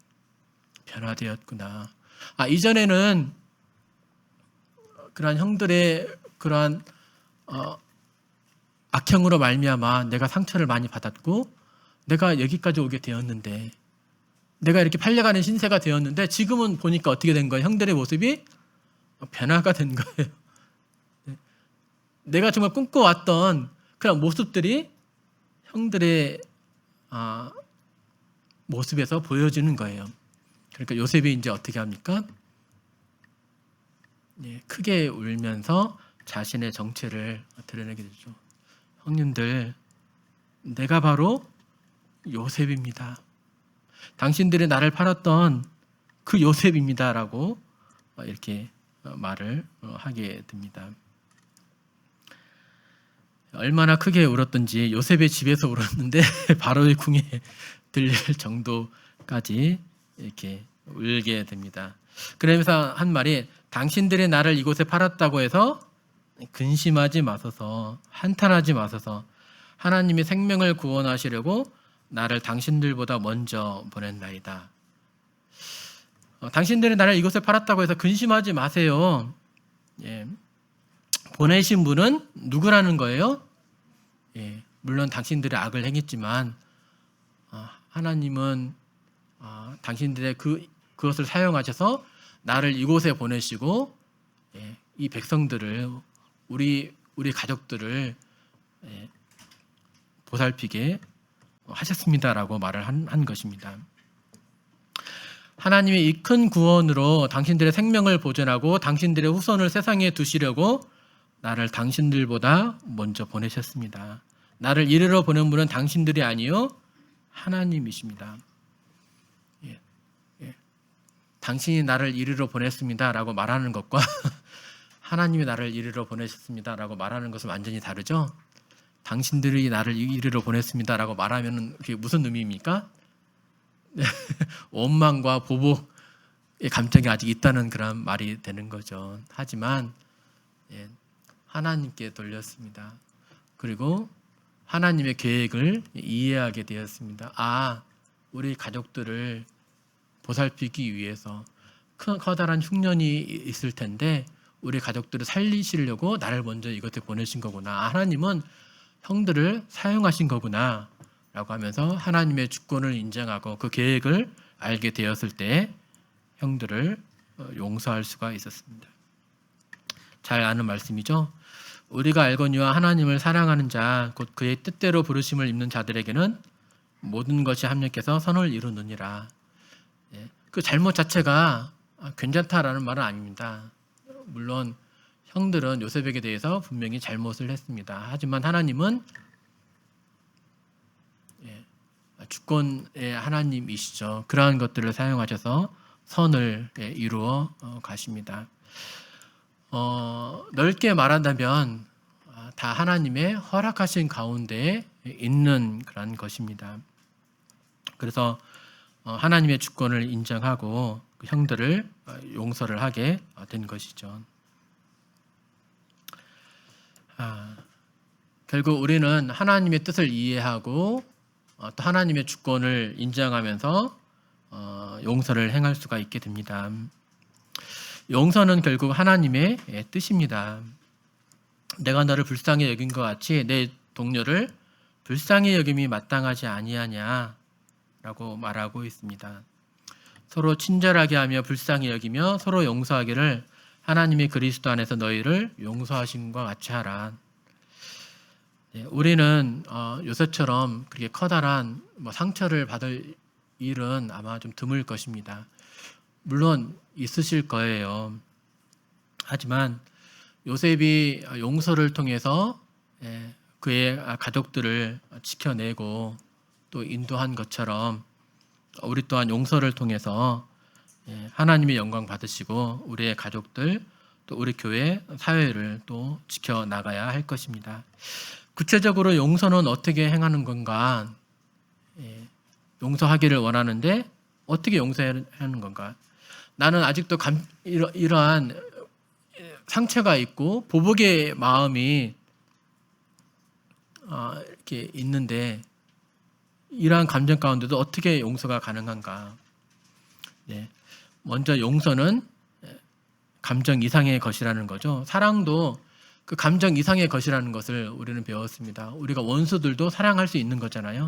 변화되었구나. 이전에는 그러한 형들의 그러한 악행으로 말미암아 내가 상처를 많이 받았고 내가 여기까지 오게 되었는데 내가 이렇게 팔려가는 신세가 되었는데 지금은 보니까 어떻게 된 거예요? 형들의 모습이 변화가 된 거예요. 내가 정말 꿈꿔왔던 그런 모습들이 형들의 모습에서 보여지는 거예요. 그러니까 요셉이 이제 어떻게 합니까? 크게 울면서 자신의 정체를 드러내게 되죠. 형님들, 내가 바로 요셉입니다. 당신들이 나를 팔았던 그 요셉입니다라고 이렇게 말을 하게 됩니다. 얼마나 크게 울었던지 요셉의 집에서 울었는데 바로의 궁에 들릴 정도까지 이렇게 울게 됩니다. 그러면서 한 말이 당신들이 나를 이곳에 팔았다고 해서 근심하지 마소서, 한탄하지 마소서. 하나님이 생명을 구원하시려고 나를 당신들보다 먼저 보냈나이다. 당신들이 나를 이곳에 팔았다고 해서 근심하지 마세요. 보내신 분은 누구라는 거예요? 물론 당신들의 악을 행했지만 하나님은 당신들의 그것을 사용하셔서 나를 이곳에 보내시고 이 백성들을 우리 가족들을 보살피게 하셨습니다라고 말을 한 것입니다. 하나님이 이 큰 구원으로 당신들의 생명을 보존하고 당신들의 후손을 세상에 두시려고 나를 당신들보다 먼저 보내셨습니다. 나를 이르러 보낸 분은 당신들이 아니요 하나님이십니다. 당신이 나를 이르러 보냈습니다라고 말하는 것과 하나님이 나를 이르러 보내셨습니다라고 말하는 것은 완전히 다르죠. 당신들이 나를 이르러 보냈습니다라고 말하면 그게 무슨 의미입니까? 원망과 보복의 감정이 아직 있다는 그런 말이 되는 거죠. 하지만 하나님께 돌렸습니다. 그리고 하나님의 계획을 이해하게 되었습니다. 우리 가족들을 보살피기 위해서 커다란 흉년이 있을 텐데 우리 가족들을 살리시려고 나를 먼저 이것에 보내신 거구나. 하나님은 형들을 사용하신 거구나 라고 하면서 하나님의 주권을 인정하고 그 계획을 알게 되었을 때 형들을 용서할 수가 있었습니다. 잘 아는 말씀이죠. 우리가 알거니와 하나님을 사랑하는 자 곧 그의 뜻대로 부르심을 입는 자들에게는 모든 것이 합력해서 선을 이루느니라. 그 잘못 자체가 괜찮다라는 말은 아닙니다. 물론 형들은 요셉에게 대해서 분명히 잘못을 했습니다. 하지만 하나님은 주권의 하나님이시죠. 그러한 것들을 사용하셔서 선을 이루어 가십니다. 넓게 말한다면 다 하나님의 허락하신 가운데 있는 그런 것입니다. 그래서 하나님의 주권을 인정하고 그 형들을 용서를 하게 된 것이죠. 결국 우리는 하나님의 뜻을 이해하고 또 하나님의 주권을 인정하면서 용서를 행할 수가 있게 됩니다. 용서는 결국 하나님의 뜻입니다. 내가 너를 불쌍히 여긴 것 같이 내 동료를 불쌍히 여김이 마땅하지 아니하냐 라고 말하고 있습니다. 서로 친절하게 하며 불쌍히 여기며 서로 용서하기를 하나님이 그리스도 안에서 너희를 용서하신 것 같이 하라. 우리는 요새처럼 그렇게 커다란 상처를 받을 일은 아마 좀 드물 것입니다. 물론 있으실 거예요. 하지만 요셉이 용서를 통해서 그의 가족들을 지켜내고 또 인도한 것처럼 우리 또한 용서를 통해서 하나님의 영광 받으시고 우리의 가족들 또 우리 교회 사회를 또 지켜나가야 할 것입니다. 구체적으로 용서는 어떻게 행하는 건가? 용서하기를 원하는데 어떻게 용서하는 건가? 나는 아직도 이러한 상처가 있고 보복의 마음이 이렇게 있는데 이러한 감정 가운데도 어떻게 용서가 가능한가? 먼저 용서는 감정 이상의 것이라는 거죠. 사랑도 그 감정 이상의 것이라는 것을 우리는 배웠습니다. 우리가 원수들도 사랑할 수 있는 거잖아요.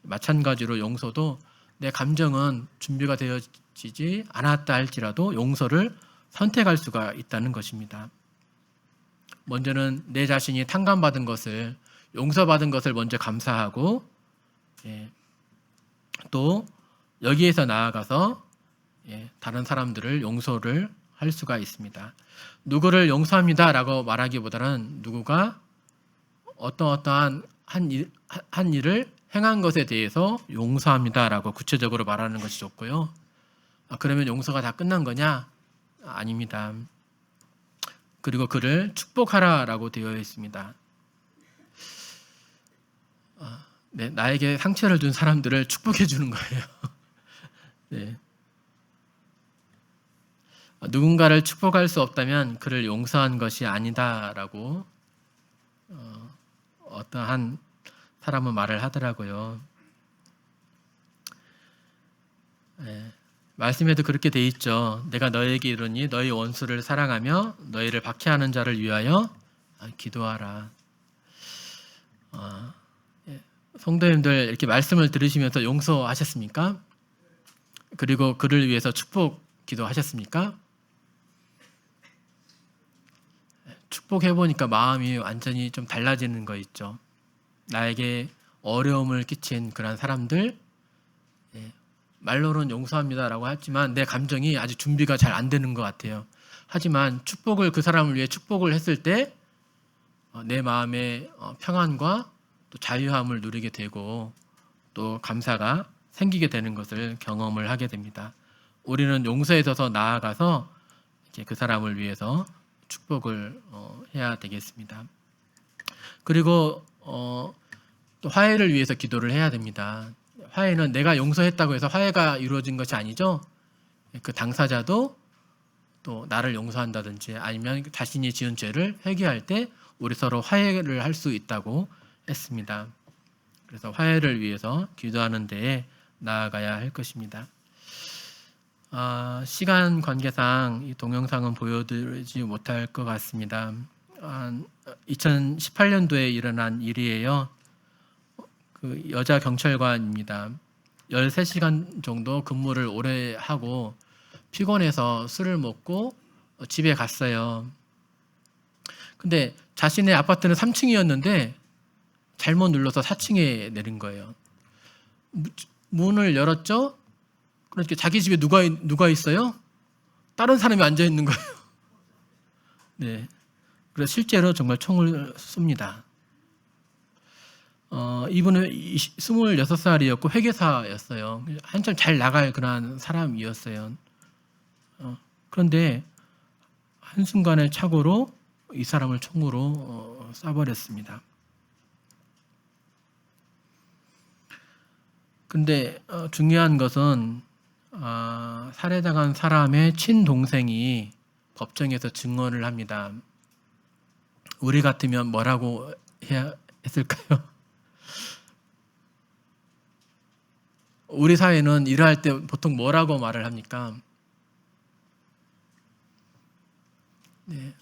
마찬가지로 용서도 내 감정은 준비가 되어지지 않았다 할지라도 용서를 선택할 수가 있다는 것입니다. 먼저는 내 자신이 탕감받은 것을 용서받은 것을 먼저 감사하고 또 여기에서 나아가서 다른 사람들을 용서를 할 수가 있습니다. 누구를 용서합니다 라고 말하기보다는 누구가 어떠한 한 일을 행한 것에 대해서 용서합니다 라고 구체적으로 말하는 것이 좋고요. 그러면 용서가 다 끝난 거냐? 아닙니다. 그리고 그를 축복하라 라고 되어 있습니다. 나에게 상처를 준 사람들을 축복해 주는 거예요. 누군가를 축복할 수 없다면 그를 용서한 것이 아니다라고 어떠한 사람은 말을 하더라고요. 말씀에도 그렇게 돼 있죠. 내가 너에게 이르니 너희 원수를 사랑하며 너희를 박해하는 자를 위하여 기도하라. 성도님들 이렇게 말씀을 들으시면서 용서하셨습니까? 그리고 그를 위해서 축복 기도하셨습니까? 축복해 보니까 마음이 완전히 좀 달라지는 거 있죠. 나에게 어려움을 끼친 그런 사람들, 예, 말로는 용서합니다라고 하지만 내 감정이 아직 준비가 잘 안 되는 것 같아요. 하지만 축복을 그 사람을 위해 축복을 했을 때 내 마음의 평안과 또 자유함을 누리게 되고 또 감사가 생기게 되는 것을 경험을 하게 됩니다. 우리는 용서에 있어서 나아가서 이렇게 그 사람을 위해서 축복을 해야 되겠습니다. 그리고 또 화해를 위해서 기도를 해야 됩니다. 화해는 내가 용서했다고 해서 화해가 이루어진 것이 아니죠. 그 당사자도 또 나를 용서한다든지 아니면 자신이 지은 죄를 회개할 때 우리 서로 화해를 할 수 있다고 했습니다. 그래서 화해를 위해서 기도하는 데에 나아가야 할 것입니다. 시간 관계상 이 동영상은 보여드리지 못할 것 같습니다. 2018년도에 일어난 일이에요. 그 여자 경찰관입니다. 13시간 정도 근무를 오래 하고 피곤해서 술을 먹고 집에 갔어요. 근데 자신의 아파트는 3층이었는데 잘못 눌러서 4층에 내린 거예요. 문을 열었죠? 그러니까 자기 집에 누가 있어요? 다른 사람이 앉아 있는 거예요. 네. 그래서 실제로 정말 총을 쏩니다. 이분은 26살이었고 회계사였어요. 한참 잘 나갈 그런 사람이었어요. 그런데 한순간의 착오로 이 사람을 총으로 쏴버렸습니다. 근데 중요한 것은 살해당한 사람의 친동생이 법정에서 증언을 합니다. 우리 같으면 뭐라고 해야 했을까요? 우리 사회는 일할 때 보통 뭐라고 말을 합니까? 네.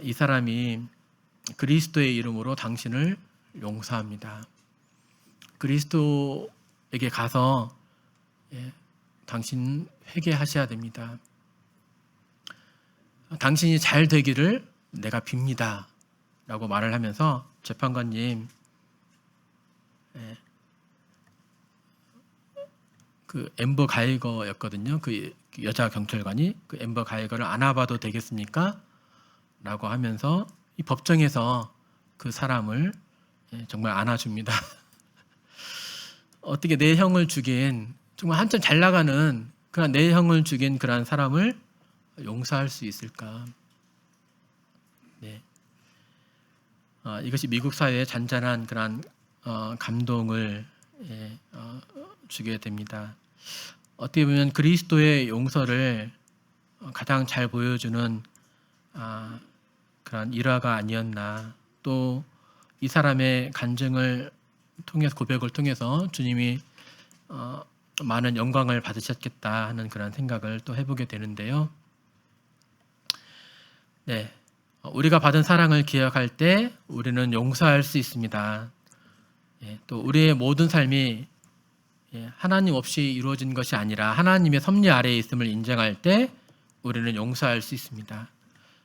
이 사람이 그리스도의 이름으로 당신을 용서합니다. 그리스도에게 가서 당신 회개하셔야 됩니다. 당신이 잘 되기를 내가 빕니다. 라고 말을 하면서 재판관님, 그 앰버 가이거였거든요. 그 여자 경찰관이 그 앰버 가이거를 안아봐도 되겠습니까? 라고 하면서 이 법정에서 그 사람을 정말 안아줍니다. 어떻게 내 형을 죽인 정말 한참 잘 나가는 그런 내 형을 죽인 그런 사람을 용서할 수 있을까? 네. 이것이 미국 사회의 잔잔한 그런 감동을 주게 됩니다. 어떻게 보면 그리스도의 용서를 가장 잘 보여주는 그런 일화가 아니었나. 또 이 사람의 간증을 통해서 고백을 통해서 주님이 많은 영광을 받으셨겠다 하는 그런 생각을 또 해보게 되는데요. 네, 우리가 받은 사랑을 기억할 때 우리는 용서할 수 있습니다. 또 우리의 모든 삶이 하나님 없이 이루어진 것이 아니라 하나님의 섭리 아래에 있음을 인정할 때 우리는 용서할 수 있습니다.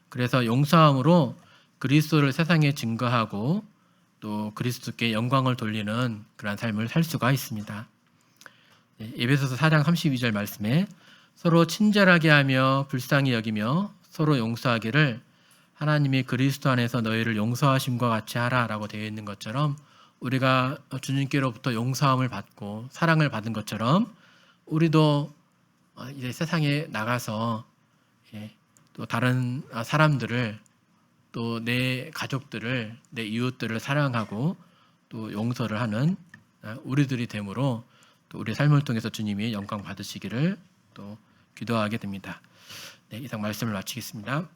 그래서 용서함으로 그리스도를 세상에 증거하고 또 그리스도께 영광을 돌리는 그런 삶을 살 수가 있습니다. 에베소서 4장 32절 말씀에 서로 친절하게 하며 불쌍히 여기며 서로 용서하기를 하나님이 그리스도 안에서 너희를 용서하심과 같이 하라라고 되어 있는 것처럼 우리가 주님께로부터 용서함을 받고 사랑을 받은 것처럼 우리도 이제 세상에 나가서 또 다른 사람들을 또 내 가족들을 내 이웃들을 사랑하고 또 용서를 하는 우리들이 되므로 또 우리 삶을 통해서 주님이 영광 받으시기를 또 기도하게 됩니다. 네, 이상 말씀을 마치겠습니다.